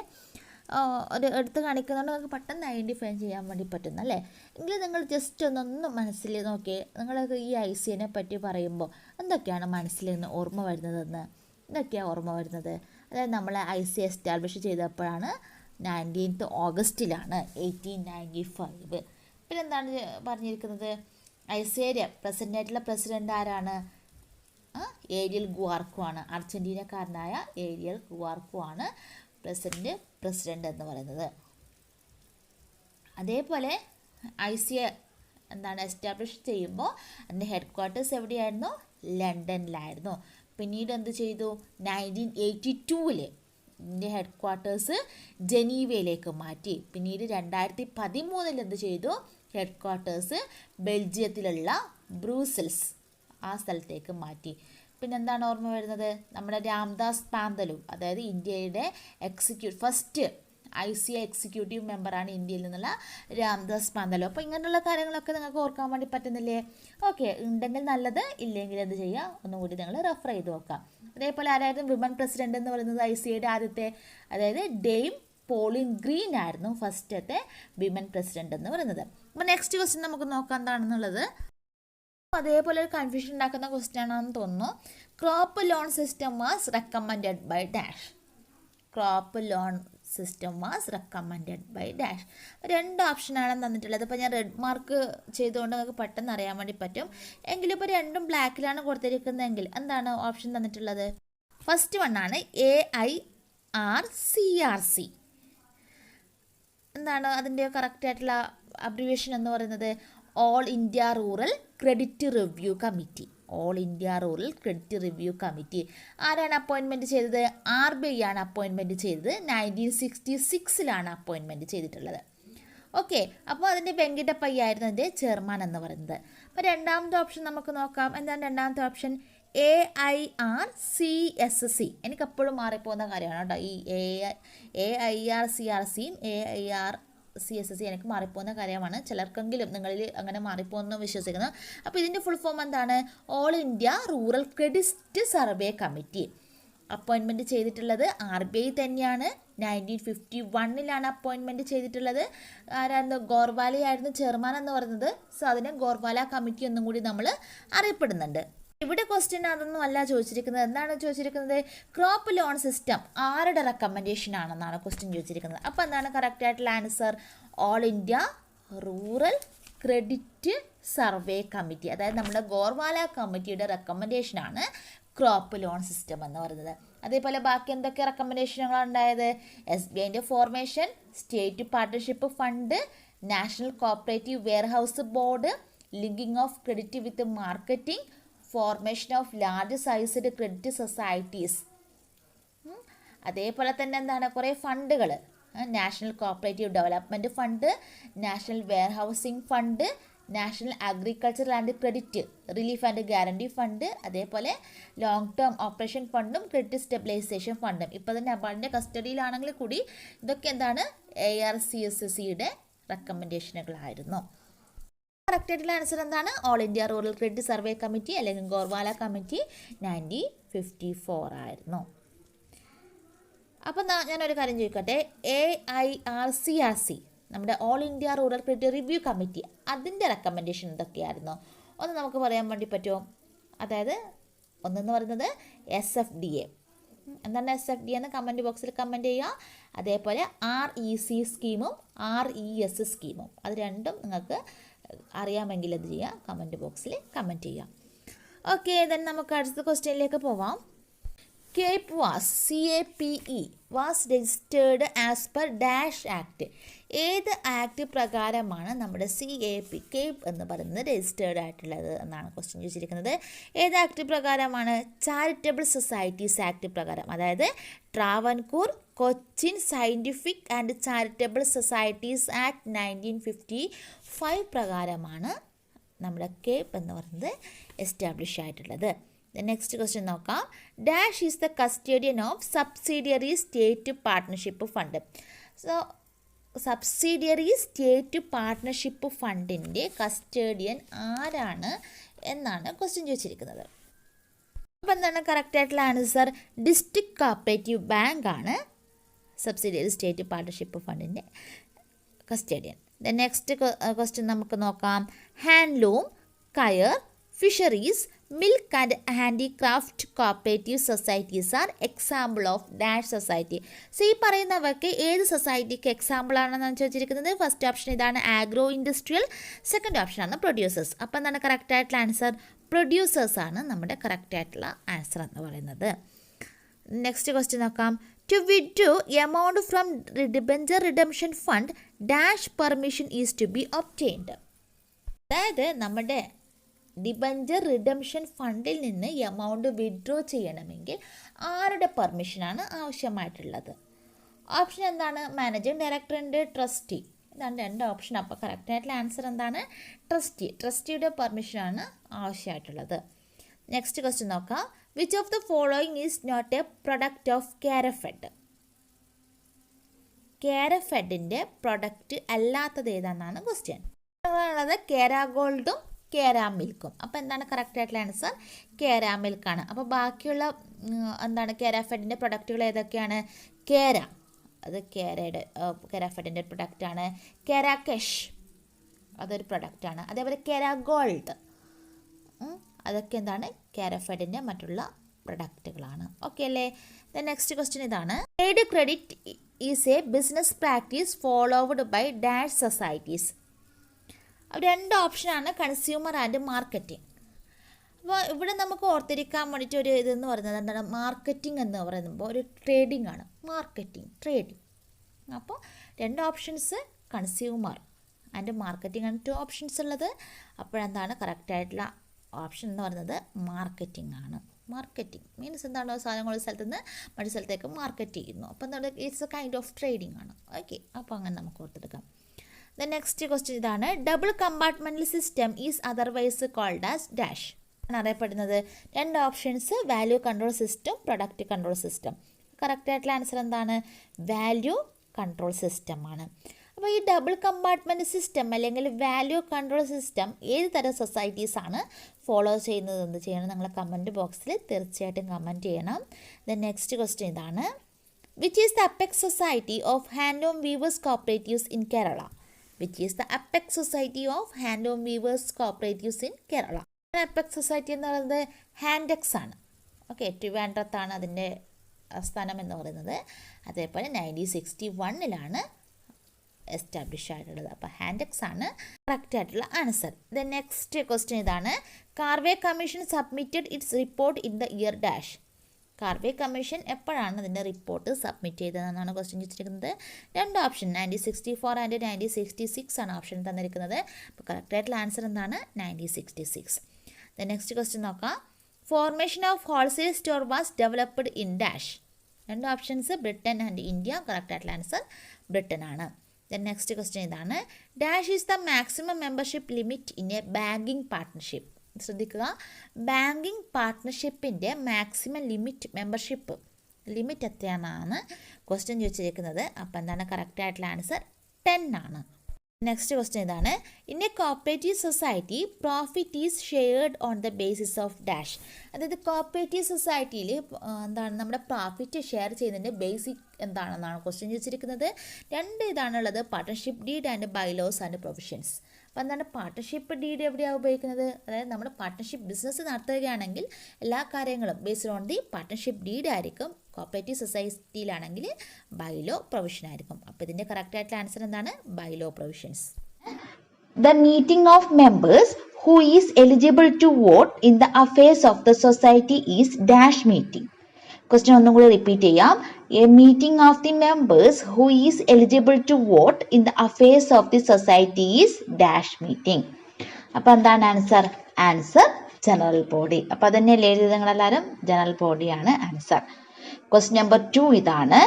ഒരു എടുത്ത് കാണിക്കുന്നതുകൊണ്ട് നിങ്ങൾക്ക് പെട്ടെന്ന് ഐഡൻറ്റിഫൈ ചെയ്യാൻ വേണ്ടി പറ്റുന്നല്ലേ. എങ്കിലും നിങ്ങൾ ജസ്റ്റ് ഒന്ന് മനസ്സിൽ നോക്കി, നിങ്ങൾക്ക് ഈ ICAനെ പറ്റി പറയുമ്പോൾ എന്തൊക്കെയാണ് മനസ്സിൽ നിന്ന് ഓർമ്മ വരുന്നതെന്ന്, എന്തൊക്കെയാണ് ഓർമ്മ വരുന്നത്. അതായത് നമ്മൾ ICA എസ്റ്റാബ്ലിഷ് ചെയ്തപ്പോഴാണ് 19th ഓഗസ്റ്റിലാണ് 1895. പിന്നെ എന്താണ് പറഞ്ഞിരിക്കുന്നത്, ICA പ്രസിഡൻ്റായിട്ടുള്ള പ്രസിഡൻ്റ് ആരാണ്, ഏരിയൽ ഗുവാർക്കോ ആണ്. അർജൻറ്റീനക്കാരനായ ഏരിയൽ ഗുവാർക്കോ ആണ് പ്രസിഡൻ്റ് എന്ന് പറയുന്നത്. അതേപോലെ ICA എന്താണ് എസ്റ്റാബ്ലിഷ് ചെയ്യുമ്പോൾ അതിൻ്റെ ഹെഡ് ക്വാർട്ടേഴ്സ് എവിടെയായിരുന്നു, ലണ്ടനിലായിരുന്നു. പിന്നീട് എന്ത് ചെയ്തു, 1982 ഇതിൻ്റെ ഹെഡ് ക്വാർട്ടേഴ്സ് ജനീവയിലേക്ക് മാറ്റി. പിന്നീട് 2013 എന്ത് ചെയ്തു, ഹെഡ് ക്വാർട്ടേഴ്സ് ബെൽജിയത്തിലുള്ള ബ്രൂസൽസ് ആ സ്ഥലത്തേക്ക് മാറ്റി. പിന്നെന്താണ് ഓർമ്മ വരുന്നത്, നമ്മുടെ രാംദാസ് പാന്തലു, അതായത് ഇന്ത്യയുടെ ഫസ്റ്റ് ICA എക്സിക്യൂട്ടീവ് മെമ്പറാണ് ഇന്ത്യയിൽ നിന്നുള്ള രാംദാസ് പാന്തലു. അപ്പോൾ ഇങ്ങനെയുള്ള കാര്യങ്ങളൊക്കെ നിങ്ങൾക്ക് ഓർക്കാൻ വേണ്ടി പറ്റുന്നില്ലേ. ഓക്കെ, ഉണ്ടെങ്കിൽ നല്ലത്, ഇല്ലെങ്കിൽ എന്ത് ചെയ്യുക, ഒന്നുകൂടി നിങ്ങൾ റെഫർ ചെയ്ത് നോക്കാം. അതേപോലെ ആരായിരുന്നു വിമൻ പ്രസിഡന്റ് എന്ന് പറയുന്നത്, ICAയുടെ ആദ്യത്തെ, അതായത് ഡെയിം പോളിൻ ഗ്രീൻ ആയിരുന്നു ഫസ്റ്റത്തെ വിമൻ പ്രസിഡന്റ് എന്ന് പറയുന്നത്. അപ്പോൾ നെക്സ്റ്റ് ക്വസ്റ്റ്യൻ നമുക്ക് നോക്കാം എന്താണെന്നുള്ളത്. അതേപോലെ ഒരു കൺഫ്യൂഷൻ ഉണ്ടാക്കുന്ന ക്വസ്റ്റ്യൻ ആണെന്ന് തോന്നുന്നു. Crop loan system was recommended by dash. Crop loan system was recommended by dash. രണ്ട് ഓപ്ഷനാണ് തന്നിട്ടുള്ളത്. ഇപ്പോൾ ഞാൻ റെഡ് മാർക്ക് ചെയ്തുകൊണ്ട് നിങ്ങൾക്ക് പെട്ടെന്ന് അറിയാൻ വേണ്ടി പറ്റും. എങ്കിലും ഇപ്പോൾ രണ്ടും ബ്ലാക്കിലാണ് കൊടുത്തിരിക്കുന്നതെങ്കിൽ എന്താണ് ഓപ്ഷൻ തന്നിട്ടുള്ളത്, ഫസ്റ്റ് വണ്ണാണ് AIRCRC. എന്താണ് അതിൻ്റെ കറക്റ്റായിട്ടുള്ള അബ്രിവേഷൻ എന്ന് പറയുന്നത്, all India rural credit review committee. All India rural credit review committee ആരാണ് അപ്പോയിൻമെൻറ്റ് ചെയ്തത്, RBI ആണ് അപ്പോയിൻമെൻറ്റ് ചെയ്തത്. 1966 അപ്പോയിൻമെൻറ്റ് ചെയ്തിട്ടുള്ളത്. ഓക്കെ, അപ്പോൾ അതിൻ്റെ വെങ്കിടപ്പയ്യ ആയിരുന്നു അതിൻ്റെ ചെയർമാൻ എന്ന് പറയുന്നത്. അപ്പോൾ രണ്ടാമത്തെ ഓപ്ഷൻ നമുക്ക് നോക്കാം. എന്താണ് രണ്ടാമത്തെ ഓപ്ഷൻ, AIRCSC. എനിക്കെപ്പോഴും മാറിപ്പോകുന്ന കാര്യമാണ് കേട്ടോ, ഈ AIRCRCയും AIRCSC എനിക്ക് മാറിപ്പോകുന്ന കാര്യമാണ്. ചിലർക്കെങ്കിലും നിങ്ങളിൽ അങ്ങനെ മാറിപ്പോകുന്നു വിശ്വസിക്കുന്നു. അപ്പോൾ ഇതിൻ്റെ ഫുൾ ഫോം എന്താണ്, all India rural credit survey committee. Appointment ചെയ്തിട്ടുള്ളത് RBI തന്നെയാണ്. 1951 അപ്പോയിൻമെൻറ്റ് ചെയ്തിട്ടുള്ളത്. ആരായിരുന്നു, ഗോർവാല ആയിരുന്നു ചെയർമാൻ എന്ന് പറയുന്നത്. സോ അതിനെ ഗോർവാല കമ്മിറ്റി എന്നും കൂടി നമ്മൾ അറിയപ്പെടുന്നുണ്ട്. ഇവിടെ ക്വസ്റ്റ്യൻ അതൊന്നും അല്ല ചോദിച്ചിരിക്കുന്നത്. എന്താണ് ചോദിച്ചിരിക്കുന്നത്, ക്രോപ്പ് ലോൺ സിസ്റ്റം ആരുടെ റെക്കമെൻഡേഷൻ ആണെന്നാണ് ക്വസ്റ്റ്യൻ ചോദിച്ചിരിക്കുന്നത്. അപ്പോൾ എന്താണ് കറക്റ്റ് ആയിട്ടുള്ള answer, all India rural credit survey committee, അതായത് നമ്മുടെ ഗോർവാല കമ്മിറ്റിയുടെ റെക്കമെൻഡേഷനാണ് ക്രോപ്പ് ലോൺ സിസ്റ്റം എന്ന് പറയുന്നത്. അതേപോലെ ബാക്കി എന്തൊക്കെ റെക്കമെൻഡേഷനുകളാണ് ഉണ്ടായത്, SBIൻ്റെ formation, state partnership fund, national cooperative warehouse board, linking of credit with marketing, formation of large sized credit societies. അതേപോലെ തന്നെ എന്താണ് കുറേ ഫണ്ടുകൾ, national cooperative development fund, national warehousing fund, national agriculture and credit relief and guarantee fund, അതേപോലെ ലോങ് ടേം ഓപ്പറേഷൻ ഫണ്ടും ക്രെഡിറ്റ് സ്റ്റെബിലൈസേഷൻ ഫണ്ടും. ഇപ്പോൾ തന്നെ നബാർഡിൻ്റെ കസ്റ്റഡിയിലാണെങ്കിൽ കൂടി ഇതൊക്കെ എന്താണ് AIRCSCയുടെ റെക്കമെൻഡേഷനുകളായിരുന്നു. കറക്റ്റ് ആയിട്ടുള്ള ആൻസർ എന്താണ്? All India rural credit survey committee അല്ലെങ്കിൽ ഗോർവാല കമ്മിറ്റി 1954 ആയിരുന്നു. അപ്പം ഞാനൊരു കാര്യം ചോദിക്കട്ടെ, AIRCRC നമ്മുടെ all India rural credit review committee അതിൻ്റെ റെക്കമെൻഡേഷൻ എന്തൊക്കെയായിരുന്നു ഒന്ന് നമുക്ക് പറയാൻ വേണ്ടി പറ്റുമോ? അതായത് ഒന്നെന്ന് പറയുന്നത് SFDA. എന്താണ് SFDA എന്ന് കമൻറ്റ് ബോക്സിൽ കമൻറ്റ് ചെയ്യുക. അതേപോലെ REC സ്കീമും RES സ്കീമും അത് രണ്ടും നിങ്ങൾക്ക് അറിയാമെങ്കിൽ എന്ത് ചെയ്യുക? കമൻറ്റ് ബോക്സിൽ കമൻറ്റ് ചെയ്യുക. ഓക്കെ, ദെൻ നമുക്ക് അടുത്ത ക്വസ്റ്റ്യനിലേക്ക് പോവാം. CAPE was registered as per dash act. ഏത് ആക്ട് പ്രകാരമാണ് നമ്മുടെ CAPE എന്ന് പറയുന്നത് രജിസ്റ്റേർഡ് ആയിട്ടുള്ളത് എന്നാണ് ക്വസ്റ്റ്യൻ ചോദിച്ചിരിക്കുന്നത്. ഏത് ആക്ട് പ്രകാരമാണ്? ചാരിറ്റബിൾ സൊസൈറ്റീസ് ആക്ട് പ്രകാരം. അതായത് Travancore Cochin scientific and charitable societies act 1955 പ്രകാരമാണ് നമ്മുടെ CAPE എന്ന് പറയുന്നത് എസ്റ്റാബ്ലിഷ് ആയിട്ടുള്ളത്. നെക്സ്റ്റ് ക്വസ്റ്റ്യൻ നോക്കാം. Dash is the custodian of subsidiary state partnership fund. So subsidiary state partnership ഫണ്ടിൻ്റെ കസ്റ്റഡിയൻ ആരാണ് എന്നാണ് ക്വസ്റ്റ്യൻ ചോദിച്ചിരിക്കുന്നത്. അപ്പോൾ എന്താണ് കറക്റ്റ് ആയിട്ടുള്ള ആൻസർ? ഡിസ്ട്രിക്ട് കോപ്പറേറ്റീവ് ബാങ്ക് ആണ് സബ്സിഡിയറി സ്റ്റേറ്റ് പാർട്ട്ണർഷിപ്പ് ഫണ്ടിൻ്റെ കസ്റ്റഡിയൻ. ദ നെക്സ്റ്റ് ക്വസ്റ്റ്യൻ നമുക്ക് നോക്കാം. Handloom, coir, fisheries, milk and handicraft cooperative societies are example of dash society. So ഈ പറയുന്നവർക്ക് ഏത് സൊസൈറ്റിക്ക് എക്സാമ്പിൾ ആണെന്നാണ് ചോദിച്ചിരിക്കുന്നത്? ഫസ്റ്റ് ഓപ്ഷൻ ഇതാണ്, ആഗ്രോ ഇൻഡസ്ട്രിയൽ. സെക്കൻഡ് ഓപ്ഷൻ ആണ് പ്രൊഡ്യൂസേഴ്സ്. അപ്പോൾ എന്താണ് കറക്റ്റ് ആയിട്ടുള്ള ആൻസർ? പ്രൊഡ്യൂസേഴ്സ് ആണ് നമ്മുടെ കറക്റ്റ് ആയിട്ടുള്ള ആൻസർ എന്ന് പറയുന്നത്. നെക്സ്റ്റ് ക്വസ്റ്റ്യൻ നോക്കാം. To withdraw amount from debenture redemption fund dash permission is to be obtained. അതായത് നമ്മുടെ ഡിബഞ്ചർ റിഡംഷൻ ഫണ്ടിൽ നിന്ന് എമൗണ്ട് വിഡ്രോ ചെയ്യണമെങ്കിൽ ആരുടെ പെർമിഷനാണ് ആവശ്യമായിട്ടുള്ളത്? ഓപ്ഷൻ എന്താണ്? മാനേജിംഗ് ഡയറക്ടർ ഉണ്ട്, ട്രസ്റ്റി. ഇതാണ് രണ്ട് ഓപ്ഷൻ. അപ്പോൾ കറക്റ്റ് ആയിട്ടുള്ള ആൻസർ എന്താണ്? ട്രസ്റ്റി. ട്രസ്റ്റിയുടെ പെർമിഷനാണ് ആവശ്യമായിട്ടുള്ളത്. നെക്സ്റ്റ് ക്വസ്റ്റ്യൻ നോക്കാം. Which of the following is not a product of Kerafed? കാരഫെഡിൻ്റെ പ്രൊഡക്റ്റ് അല്ലാത്തത് ഏതാണെന്നാണ് ക്വസ്റ്റ്യൻ. ഉള്ളത് കേരാ ഗോൾഡും കേരാ മിൽക്കും. അപ്പോൾ എന്താണ് കറക്റ്റ് ആയിട്ടുള്ള ആൻസർ? കേരാ മിൽക്കാണ്. അപ്പോൾ ബാക്കിയുള്ള എന്താണ് കേരാഫെഡിൻ്റെ പ്രൊഡക്റ്റുകൾ ഏതൊക്കെയാണ്? കേര, അത് കേരാഫെഡിൻ്റെ പ്രൊഡക്റ്റാണ്. കേരാ കെഷ്, അതൊരു പ്രൊഡക്റ്റാണ്. അതേപോലെ കേരാ ഗോൾഡ്, അതൊക്കെ എന്താണ്? കേരാഫെഡിൻ്റെ മറ്റുള്ള പ്രൊഡക്റ്റുകളാണ്. ഓക്കെ അല്ലേ? ദ നെക്സ്റ്റ് ക്വസ്റ്റ്യൻ ഇതാണ്. Trade credit is a business practice followed by dash societies. രണ്ട് ഓപ്ഷനാണ്, കൺസ്യൂമർ ആൻഡ് മാർക്കറ്റിംഗ്. അപ്പോൾ ഇവിടെ നമുക്ക് ഓർത്തിരിക്കാൻ വേണ്ടിയിട്ട് ഒരു ഇതെന്ന് പറയുന്നത് എന്താണ്? മാർക്കറ്റിംഗ് എന്ന് പറയുമ്പോൾ ഒരു ട്രേഡിംഗ് ആണ്. Marketing, trading. അപ്പോൾ രണ്ട് ഓപ്ഷൻസ് കൺസ്യൂമർ ആൻഡ് മാർക്കറ്റിംഗ് ആണ് 2 ഓപ്ഷൻസ് ഉള്ളത്. അപ്പോഴെന്താണ് കറക്റ്റ് ആയിട്ടുള്ള ഓപ്ഷൻ എന്ന് പറയുന്നത്? മാർക്കറ്റിംഗ് ആണ്. മാർക്കറ്റിംഗ് മീൻസ് എന്താണ്? സാധനങ്ങൾ ഒരു സ്ഥലത്ത് നിന്ന് മറ്റു സ്ഥലത്തേക്ക് മാർക്കറ്റ് ചെയ്യുന്നു. അപ്പോൾ എന്താണ്? It's a kind of trading ആണ്. ഓക്കെ, അപ്പോൾ അങ്ങനെ നമുക്ക് ഓർത്തെടുക്കാം. ദ നെക്സ്റ്റ് ക്വസ്റ്റ്യൻ ഇതാണ്. Double compartmental system is otherwise called as dash ആണ് അറിയപ്പെടുന്നത്. രണ്ട് options, value control system, product control system. Correct ആയിട്ടുള്ള ആൻസർ എന്താണ്? വാല്യൂ കൺട്രോൾ സിസ്റ്റം ആണ്. അപ്പോൾ ഈ ഡബിൾ കമ്പാർട്ട്മെൻറ്റ് സിസ്റ്റം അല്ലെങ്കിൽ വാല്യൂ കൺട്രോൾ സിസ്റ്റം ഏത് തരം സൊസൈറ്റീസ് ആണ് ഫോളോ ചെയ്യുന്നത് എന്ന് ചെയ്യണം. നിങ്ങൾ കമൻറ്റ് ബോക്സിൽ തീർച്ചയായിട്ടും കമൻറ്റ് ചെയ്യണം. ദ നെക്സ്റ്റ് ക്വസ്റ്റ്യൻ ഇതാണ്. Which is the apex society of handloom weavers cooperatives in Kerala? Which is the apex society of handloom weavers cooperatives in Kerala? Apex society എന്ന് പറയുന്നത് ഹാൻഡെക്സ് ആണ്. ഓക്കെ, ട്രിവാൻഡ്രത്താണ് അതിൻ്റെ സ്ഥാനം എന്ന് പറയുന്നത്. അതേപോലെ 1961 എസ്റ്റാബ്ലിഷ് ആയിട്ടുള്ളത്. അപ്പോൾ ഹാൻഡെക്സ് ആണ് കറക്റ്റ് ആയിട്ടുള്ള ആൻസർ. ദ നെക്സ്റ്റ് ക്വസ്റ്റ്യൻ ഇതാണ്. Karve commission submitted it's report in the year dash. Karve commission എപ്പോഴാണ് അതിൻ്റെ റിപ്പോർട്ട് സബ്മിറ്റ് ചെയ്തതെന്നാണ് ക്വസ്റ്റ്യൻ ചോദിച്ചിരിക്കുന്നത്. രണ്ട് ഓപ്ഷൻ 1964 ആൻഡ് 1966 ആണ് ഓപ്ഷൻ തന്നിരിക്കുന്നത്. അപ്പോൾ കറക്റ്റ് ആയിട്ടുള്ള ആൻസർ എന്താണ്? 1966. ദ നെക്സ്റ്റ് ക്വസ്റ്റ്യൻ നോക്കാം. Formation of wholesale store was developed in dash. രണ്ട് options, Britain and India. Correct ആയിട്ടുള്ള ആൻസർ ബ്രിട്ടൻ ആണ്. ദ നെക്സ്റ്റ് ക്വസ്റ്റ്യൻ ഇതാണ്. Dash is the maximum membership limit in a banking partnership. ശ്രദ്ധിക്കുക, ബാങ്കിങ് പാർട്ട്ണർഷിപ്പിൻ്റെ മാക്സിമം മെമ്പർഷിപ്പ് ലിമിറ്റ് എത്രയാണെന്നാണ് ക്വസ്റ്റ്യൻ ചോദിച്ചിരിക്കുന്നത്. അപ്പോൾ എന്താണ് കറക്റ്റ് ആയിട്ടുള്ള ആൻസർ? 10 ആണ്. നെക്സ്റ്റ് ക്വസ്റ്റ്യൻ ഇതാണ്. In a cooperative society profit is shared on the basis of dash. അതായത് കോപ്പറേറ്റീവ് സൊസൈറ്റിയിൽ എന്താണ് നമ്മുടെ പ്രോഫിറ്റ് ഷെയർ ചെയ്യുന്നതിൻ്റെ ബേസിക് എന്താണെന്നാണ് ക്വസ്റ്റ്യൻ ചോദിച്ചിരിക്കുന്നത്. രണ്ട് ഇതാണുള്ളത്, partnership deed and bylaws and provisions. അപ്പോൾ എന്താണ് പാർട്ട്ണർഷിപ്പ് ഡീഡ് എവിടെയാണ് ഉപയോഗിക്കുന്നത്? അതായത് നമ്മൾ പാർട്ട്ണർഷിപ്പ് ബിസിനസ് നടത്തുകയാണെങ്കിൽ എല്ലാ കാര്യങ്ങളും based on the partnership deed ആയിരിക്കും. കോപ്പറേറ്റീവ് സൊസൈറ്റിയിലാണെങ്കിൽ ബൈലോ പ്രൊവിഷൻ ആയിരിക്കും. അപ്പോൾ ഇതിൻ്റെ കറക്റ്റ് ആയിട്ടുള്ള ആൻസർ എന്താണ്? Bylaw provisions. The meeting of members who is eligible to vote in the affairs of the society is dash meeting. Question ഒന്നും കൂടി റിപ്പീറ്റ് ചെയ്യാം. A meeting of the members who is eligible to vote in the affairs of the society is dash meeting. അപ്പോൾ എന്താണ് ആൻസർ? Answer general body. അപ്പോൾ അതന്നെയല്ലേ എഴുതിയത് നിങ്ങളെല്ലാവരും? ജനറൽ ബോഡിയാണ് ആൻസർ. ക്വസ്റ്റ്യൻ നമ്പർ 2 ഇതാണ്.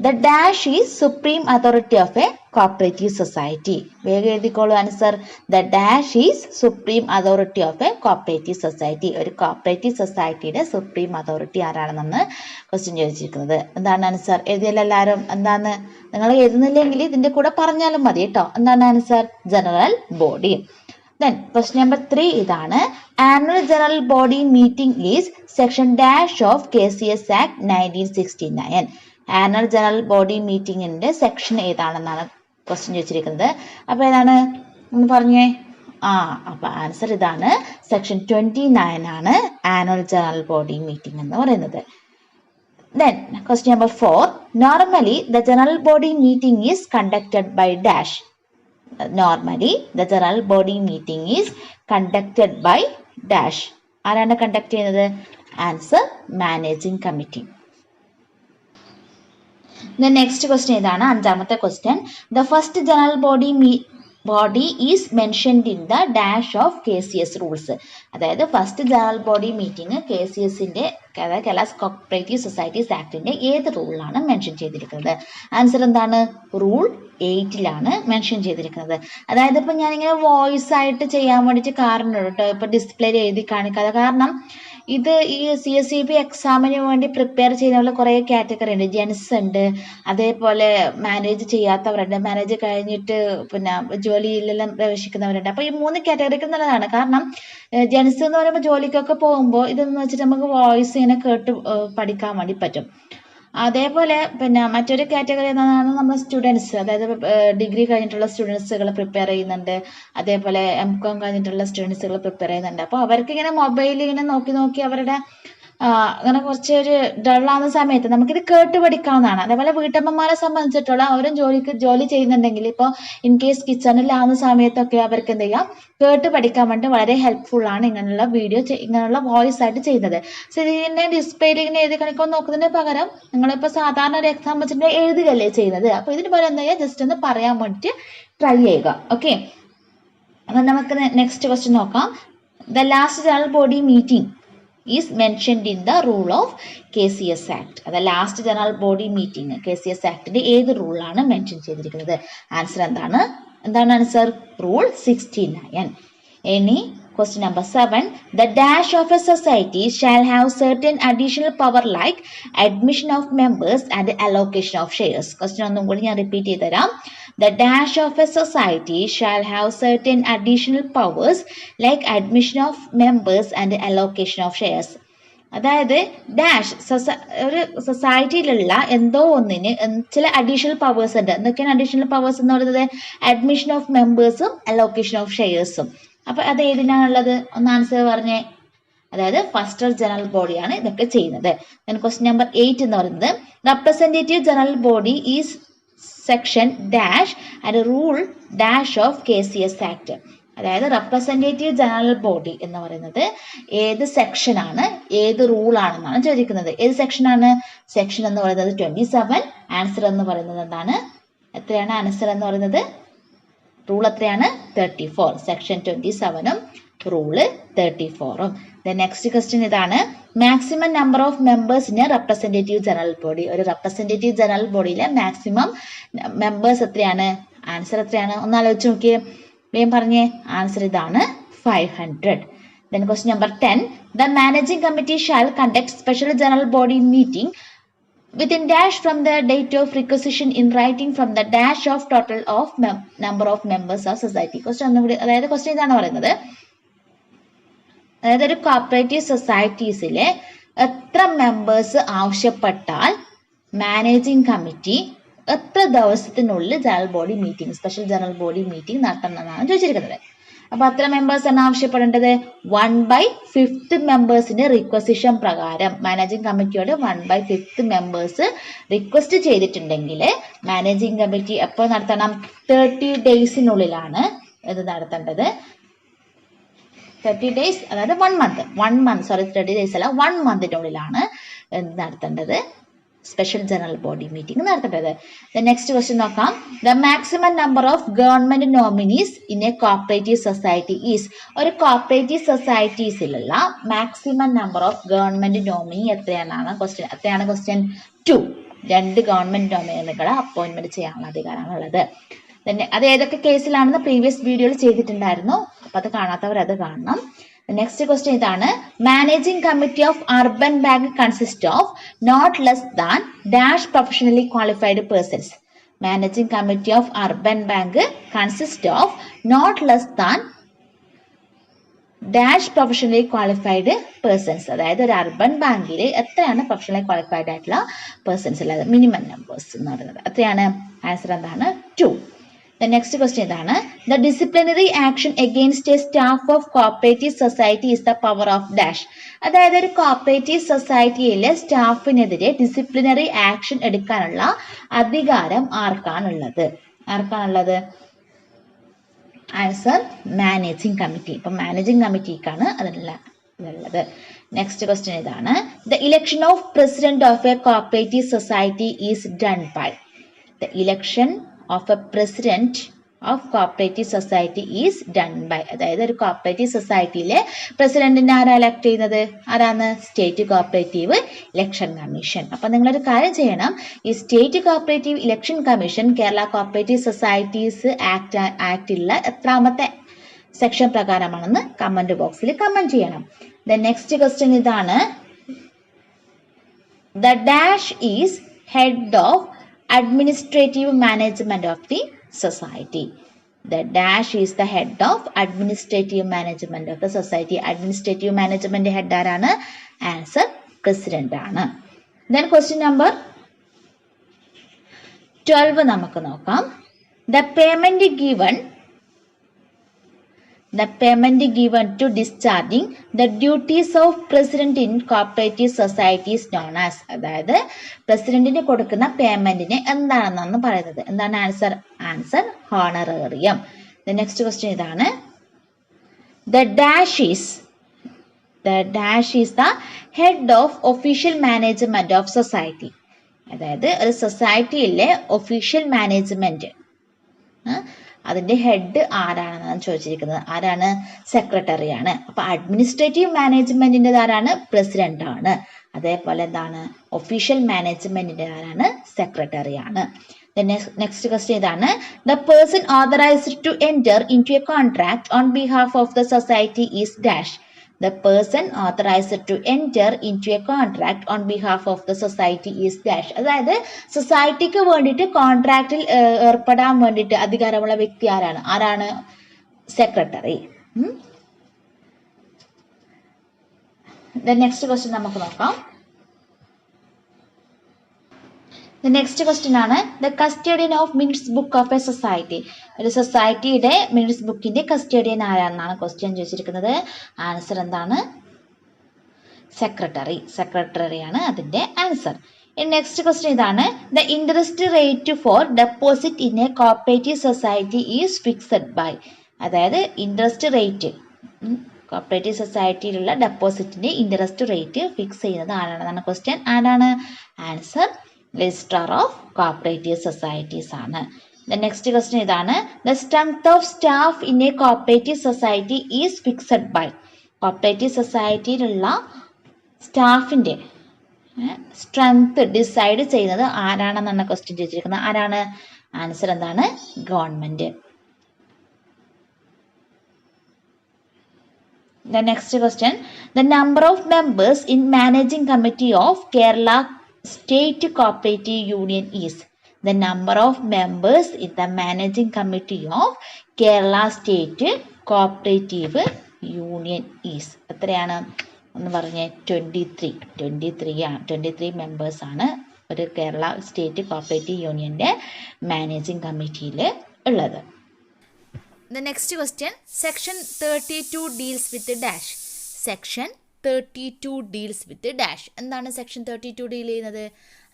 The dash is supreme authority of a cooperative society. വേഗം എഴുതിക്കോളൂ answer. The dash is supreme authority of a cooperative society. ഒരു കോപ്പറേറ്റീവ് സൊസൈറ്റിയുടെ സുപ്രീം അതോറിറ്റി ആരാണെന്നാണ് ക്വസ്റ്റ്യൻ ചോദിച്ചിരിക്കുന്നത്. എന്താണ് ആൻസർ? എഴുതിയല്ലോ എല്ലാവരും? എന്താണ്? നിങ്ങൾ എഴുതുന്നില്ലെങ്കിൽ ഇതിന്റെ കൂടെ പറഞ്ഞാലും മതി കേട്ടോ. എന്താണ് answer? General body. Then question number 3 ഇതാണ്. Annual General Body Meeting is section dash of KCS Act 1969. Annual general body മീറ്റിംഗിന്റെ സെക്ഷൻ ഏതാണെന്നാണ് ക്വസ്റ്റ്യൻ ചോദിച്ചിരിക്കുന്നത്. അപ്പോൾ ഏതാണ് ഒന്ന് പറഞ്ഞേ? അപ്പോൾ ആൻസർ ഇതാണ്. സെക്ഷൻ 29 ആണ് ആനുവൽ ജനറൽ ബോഡി മീറ്റിംഗ് എന്ന് പറയുന്നത്. Then question number 4. Normally the general body meeting is conducted by dash. Normally the general body meeting is conducted by dash. ആരാണ് കണ്ടക്ട് ചെയ്യുന്നത്? Answer managing committee. The next question ഇതാണ്, അഞ്ചാമത്തെ question. The first general body is mentioned in the dash of KCS rules. അതായത് ഫസ്റ്റ് ജനറൽ ബോഡി മീറ്റിംഗ് KCSന്റെ അതായത് കേരള കോപ്പറേറ്റീവ് സൊസൈറ്റീസ് ആക്ടിന്റെ ഏത് റൂളിലാണ് മെൻഷൻ ചെയ്തിരിക്കുന്നത്? ആൻസർ എന്താണ്? റൂൾ 8 മെൻഷൻ ചെയ്തിരിക്കുന്നത്. അതായത് ഇപ്പം ഞാനിങ്ങനെ വോയിസ് ആയിട്ട് ചെയ്യാൻ വേണ്ടിയിട്ട് കാരണം കേട്ടോ, ഇപ്പം ഡിസ്പ്ലേയിൽ എഴുതി കാണിക്കാതെ. കാരണം ഇത് ഈ CSEB എക്സാമിന് വേണ്ടി പ്രിപ്പയർ ചെയ്യുന്ന കുറേ കാറ്റഗറി ഉണ്ട്. ജെൻസ് ഉണ്ട്, അതേപോലെ മാനേജ് ചെയ്യാത്തവരുണ്ട്, മാനേജ് കഴിഞ്ഞിട്ട് പിന്നെ ജോലിയിലെല്ലാം പ്രവേശിക്കുന്നവരുണ്ട്. അപ്പോൾ ഈ 3 കാറ്റഗറിക്ക് നല്ലതാണ്. കാരണം ജെൻസ് എന്ന് പറയുമ്പോൾ ജോലിക്കൊക്കെ പോകുമ്പോൾ ഇതെന്ന് വെച്ചിട്ട് നമുക്ക് വോയിസ് ഇങ്ങനെ കേട്ട് പഠിക്കാൻ വേണ്ടി പറ്റും. അതേപോലെ പിന്നെ മറ്റൊരു കാറ്റഗറി എന്നാണ് നമ്മൾ സ്റ്റുഡൻസ്, അതായത് ഡിഗ്രി കഴിഞ്ഞിട്ടുള്ള സ്റ്റുഡൻസുകൾ പ്രിപ്പയർ ചെയ്യുന്നുണ്ട്, അതേപോലെ MCOM കഴിഞ്ഞിട്ടുള്ള സ്റ്റുഡൻസുകൾ പ്രിപ്പയർ ചെയ്യുന്നുണ്ട്. അപ്പോൾ അവർക്ക് ഇങ്ങനെ മൊബൈൽ ഇങ്ങനെ നോക്കി അവരുടെ അങ്ങനെ കുറച്ചൊരു ഡള്ളാകുന്ന സമയത്ത് നമുക്കിത് കേട്ട് പഠിക്കാവുന്നതാണ്. അതേപോലെ വീട്ടമ്മമാരെ സംബന്ധിച്ചിട്ടുള്ള അവരും ജോലി ചെയ്യുന്നുണ്ടെങ്കിൽ ഇപ്പോൾ ഇൻ കേസ് കിച്ചണിലാവുന്ന സമയത്തൊക്കെ അവർക്ക് എന്ത് ചെയ്യാം, കേട്ട് പഠിക്കാൻ വേണ്ടി വളരെ ഹെൽപ്ഫുൾ ആണ് ഇങ്ങനെയുള്ള വീഡിയോ ഇങ്ങനെയുള്ള വോയിസ് ആയിട്ട് ചെയ്യുന്നത്. സോ ഇതിനെ ഡിസ്പ്ലേയിൽ ഇങ്ങനെ എഴുതി കാണിക്കാൻ നോക്കുന്നതിന് പകരം നിങ്ങളിപ്പോൾ സാധാരണ ഒരു എക്സാം വെച്ചിട്ട് എഴുതുകയല്ലേ ചെയ്യുന്നത്. അപ്പോൾ ഇതിന് പോലെ എന്താ ചെയ്യുക, ജസ്റ്റ് ഒന്ന് പറയാൻ വേണ്ടിയിട്ട് ട്രൈ ചെയ്യുക. ഓക്കെ, അപ്പം നമുക്ക് നെക്സ്റ്റ് ക്വസ്റ്റ്യൻ നോക്കാം. The last general body meeting is mentioned in the rule of KCS Act. അത് last general body meeting KCS ആക്ടിന്റെ ഏത് റൂളാണ് മെൻഷൻ ചെയ്തിരിക്കുന്നത്? ആൻസർ എന്താണ് ആൻസർ? റൂൾ 69. ഇനി question number 7. The dash of a society shall have certain additional power like admission of members and allocation of shares. Question ഒന്നും കൂടി ഞാൻ റിപ്പീറ്റ് ചെയ്ത് തരാം. The dash of a society shall have certain additional powers like admission of members and allocation of shares. അതായത് ഡാഷ് ഒരു സൊസൈറ്റിയിലുള്ള എന്തോ ഒന്നിന് ചില അഡീഷണൽ പവേഴ്സ് ഉണ്ട്. എന്തൊക്കെയാണ് അഡീഷണൽ പവേഴ്സ് എന്ന് പറയുന്നത്? അഡ്മിഷൻ ഓഫ് മെമ്പേഴ്സും അലോക്കേഷൻ ഓഫ് ഷെയർസും. അപ്പൊ അത് ഏതിനാണുള്ളത്? ഒന്ന് ആൻസർ പറഞ്ഞേ. അതായത് ഫസ്റ്റ് ജനറൽ ബോഡിയാണ് ഇതൊക്കെ ചെയ്യുന്നത്. ക്വസ്റ്റ്യൻ നമ്പർ 8 എന്ന് പറയുന്നത് representative general body is section dash and rule dash of KCS act. അതായത് റെപ്രസെന്റേറ്റീവ് ജനറൽ ബോഡി എന്ന് പറയുന്നത് ഏത് സെക്ഷനാണ്, ഏത് റൂളാണെന്നാണ് ചോദിക്കുന്നത്. ഏത് സെക്ഷനാണ്? സെക്ഷൻ എന്ന് പറയുന്നത് 27. ആൻസർ എന്ന് പറയുന്നത് എന്താണ്? എത്രയാണ് ആൻസർ എന്ന് പറയുന്നത്? റൂൾ എത്രയാണ്? 34. സെക്ഷൻ 27ഉം റൂള് 34ഉം. നെക്സ്റ്റ് ക്വസ്റ്റ്യൻ ഇതാണ്. Maximum number of members in representative general body. ഒരു റെപ്രസെന്റേറ്റീവ് ജനറൽ ബോഡിയിലെ മാക്സിമം മെമ്പേഴ്സ് എത്രയാണ്? ആൻസർ എത്രയാണ്? ഒന്ന് ആലോചിച്ച് നോക്കിയേ, വേഗം പറഞ്ഞേ. ആൻസർ ഇതാണ് 500. Question number 10. The managing committee shall conduct special general body meeting within dash from the date of requisition in writing from the dash of total of number of members of society. Question ഒന്നുകൂടി, അതായത് ക്വസ്റ്റ്യൻ ഇതാണ് പറയുന്നത്, അതായത് ഒരു കോപ്പറേറ്റീവ് സൊസൈറ്റീസിലെ എത്ര മെമ്പേഴ്സ് ആവശ്യപ്പെട്ടാൽ മാനേജിംഗ് കമ്മിറ്റി എത്ര ദിവസത്തിനുള്ളിൽ general body meeting, special general body meeting നടത്തണമെന്നാണ് ചോദിച്ചിരിക്കുന്നത്. അപ്പൊ അത്ര മെമ്പേഴ്സ് ആണ് ആവശ്യപ്പെടേണ്ടത്? 1/5 മെമ്പേഴ്സിന്റെ റിക്വസിഷൻ പ്രകാരം മാനേജിംഗ് കമ്മിറ്റിയോട് 1/5 മെമ്പേഴ്സ് റിക്വസ്റ്റ് ചെയ്തിട്ടുണ്ടെങ്കിൽ മാനേജിംഗ് കമ്മിറ്റി എപ്പോൾ നടത്തണം? 30 ഡേയ്സിനുള്ളിലാണ് ഇത് നടത്തേണ്ടത്. 30 ഡേയ്സ്, അതായത് 1 മന്ത്, 30 ഡേയ്സ് അല്ല, 1 മന്തിനുള്ളിലാണ് നടത്തേണ്ടത് സ്പെഷ്യൽ ജനറൽ ബോഡി മീറ്റിംഗ് നടത്തേണ്ടത്. നെക്സ്റ്റ് ക്വസ്റ്റ്യൻ നോക്കാം. The maximum number of government nominees in a cooperative society is. ഒരു കോപ്പറേറ്റീവ് സൊസൈറ്റീസിലുള്ള maximum number of government nominee എത്രയാണ് ക്വസ്റ്റ്യൻ 2. 2 ഗവൺമെന്റ് നോമിനികളെ അപ്പോയിന്റ്മെന്റ് ചെയ്യാനുള്ള അധികാരമാണുള്ളത്. തന്നെ അത് ഏതൊക്കെ കേസിലാണെന്ന് പ്രീവിയസ് വീഡിയോയിൽ ചെയ്തിട്ടുണ്ടായിരുന്നു, അപ്പൊ അത് കാണാത്തവർ അത് കാണണം. നെക്സ്റ്റ് ക്വസ്റ്റ്യൻ ഇതാണ്. Managing committee of urban bank consist of not less than dash professionally qualified persons. Managing committee of urban bank consist of not less than dash professionally qualified persons. അതായത് ഒരു അർബൻ ബാങ്കിൽ എത്രയാണ് പ്രൊഫഷണലി ക്വാളിഫൈഡ് ആയിട്ടുള്ള പേഴ്സൺസ് ഉള്ളത്? മിനിമം നമ്പേഴ്സ് എന്ന് പറയുന്നത് എത്രയാണ്? ആൻസർ എന്താണ്? 2. നെക്സ്റ്റ് ക്വസ്റ്റ്യൻ ഇതാണ്. The disciplinary action against a staff of cooperative society is the power of dash. അതായത് ഒരു കോപ്പറേറ്റീവ് സൊസൈറ്റിയിലെ സ്റ്റാഫിനെതിരെ ഡിസിപ്ലിനറി ആക്ഷൻ എടുക്കാനുള്ള അധികാരം ആർക്കാണുള്ളത്? Answer managing committee. ഇപ്പൊ മാനേജിംഗ് കമ്മിറ്റിക്കാണ് അതിനുള്ളത്. നെക്സ്റ്റ് ക്വസ്റ്റ്യൻ ഇതാണ്. The election of president of a cooperative society is done by. The election of a president of cooperative society is done by. അതായത് ഒരു കോപ്പറേറ്റീവ് സൊസൈറ്റിയിലെ പ്രസിഡന്റിനെ ആരാ എലക്ട് ചെയ്യുന്നത്? ആരാണ്? State cooperative election commission. അപ്പൊ നിങ്ങളൊരു കാര്യം ചെയ്യണം, ഈ state cooperative election commission Kerala cooperative societies ആക്ടിലുള്ള എത്രാമത്തെ സെക്ഷൻ പ്രകാരമാണെന്ന് കമന്റ് ബോക്സിൽ കമന്റ് ചെയ്യണം. നെക്സ്റ്റ് ക്വസ്റ്റ്യൻ ഇതാണ്. The dash is head of administrative management of the society. The dash is the head of administrative management of the society. Administrative management head ആരാണ്? ആൻസർ പ്രസിഡന്റ് ആണ്. Then question number 12 നമുക്ക് നോക്കാം. The payment given to discharging the duties of president in cooperative societies known as. അതായത് പ്രസിഡന്റിന് കൊടുക്കുന്ന പേയ്മെന്റിനെ എന്താണെന്നാണ് പറയുന്നത്? എന്താണ് ആൻസർ ഹോണറേറിയം. നെക്സ്റ്റ് ക്വസ്റ്റ്യൻ ഇതാണ്. The dash is the head of official management of society. അതായത് ഒരു സൊസൈറ്റിയിലെ ഒഫീഷ്യൽ മാനേജ്മെന്റ് അതിന്റെ ഹെഡ് ആരാണെന്നാണ് ചോദിച്ചിരിക്കുന്നത്. ആരാണ്? സെക്രട്ടറിയാണ്. അപ്പൊ അഡ്മിനിസ്ട്രേറ്റീവ് മാനേജ്മെന്റിന്റെ ആരാണ്? പ്രസിഡന്റ് ആണ്. അതേപോലെ എന്താണ്? ഒഫീഷ്യൽ മാനേജ്മെന്റിന്റെ ആരാണ്? സെക്രട്ടറിയാണ്. നെക്സ്റ്റ് ക്വസ്റ്റ്യൻ ഇതാണ്. The person authorised to enter in to a contract on behalf of the society is dash. The person authorized to enter into a contract on behalf of the society is dash. അതായത് സൊസൈറ്റിക്ക് വേണ്ടിയിട്ട് കോൺട്രാക്റ്റിൽ ഏർപ്പെടാൻ വേണ്ടിയിട്ട് അധികാരമുള്ള വ്യക്തി ആരാണ്? സെക്രട്ടറി. നെക്സ്റ്റ് ക്വസ്റ്റ്യൻ നമുക്ക് നോക്കാം. നെക്സ്റ്റ് ക്വസ്റ്റ്യൻ ആണ്. The custodian of minutes book of a society. ഒരു സൊസൈറ്റിയുടെ മിനിറ്റ്സ് ബുക്കിന്റെ കസ്റ്റഡിയൻ ആരാണെന്നാണ് ക്വസ്റ്റ്യൻ ചോദിച്ചിരിക്കുന്നത്. ആൻസർ എന്താണ്? സെക്രട്ടറിയാണ് അതിന്റെ ആൻസർ. നെക്സ്റ്റ് ക്വസ്റ്റ്യൻ ഇതാണ്. The interest rate for deposit in a cooperative society is fixed by. അതായത് ഇൻട്രസ്റ്റ് റേറ്റ്, കോപ്പറേറ്റീവ് സൊസൈറ്റിയിലുള്ള ഡെപ്പോസിറ്റിന്റെ ഇൻട്രസ്റ്റ് റേറ്റ് ഫിക്സ് ചെയ്യുന്നത് ആരാണെന്നാണ് ക്വസ്റ്റ്യൻ. ആരാണ്? Answer registrar of cooperative societies ആണ്. നെക്സ്റ്റ് ക്വസ്റ്റ്യൻ ഇതാണ്. The strength of staff in a cooperative society is fixed by. Cooperative സൊസൈറ്റിയിലുള്ള സ്റ്റാഫിന്റെ സ്ട്രെങ്ത് ഡിസൈഡ് ചെയ്യുന്നത് ആരാണെന്നാണ് ക്വസ്റ്റ്യൻ ചോദിച്ചിരിക്കുന്നത്. ആരാണ്? ആൻസർ എന്താണ്? Government. The next question. The number of members in managing committee of Kerala state cooperative union is the number of members in the managing committee of Kerala State Cooperative Union is എത്രയാണ് ഒന്ന് പറഞ്ഞേ 23 മെമ്പേഴ്സ് ആണ് ഒരു കേരള സ്റ്റേറ്റ് കോപ്പറേറ്റീവ് യൂണിയൻ്റെ മാനേജിംഗ് കമ്മിറ്റിയിൽ ഉള്ളത്. The next question, section 32 deals with dash. Section 32 deals with dash. എന്താണ് സെക്ഷൻ 32 ഡീൽ ചെയ്യുന്നത്?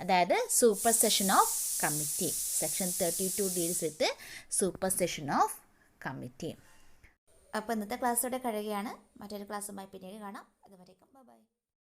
അതായത് super session of committee. Section 32 deals with super session of committee. അപ്പോൾ ഇന്നത്തെ ക്ലാസ്സോടെ കഴിയുകയാണ്. മറ്റൊരു ക്ലാസ്സുമായി പിന്നീട് കാണാം. അതുവരേക്കും ബൈ.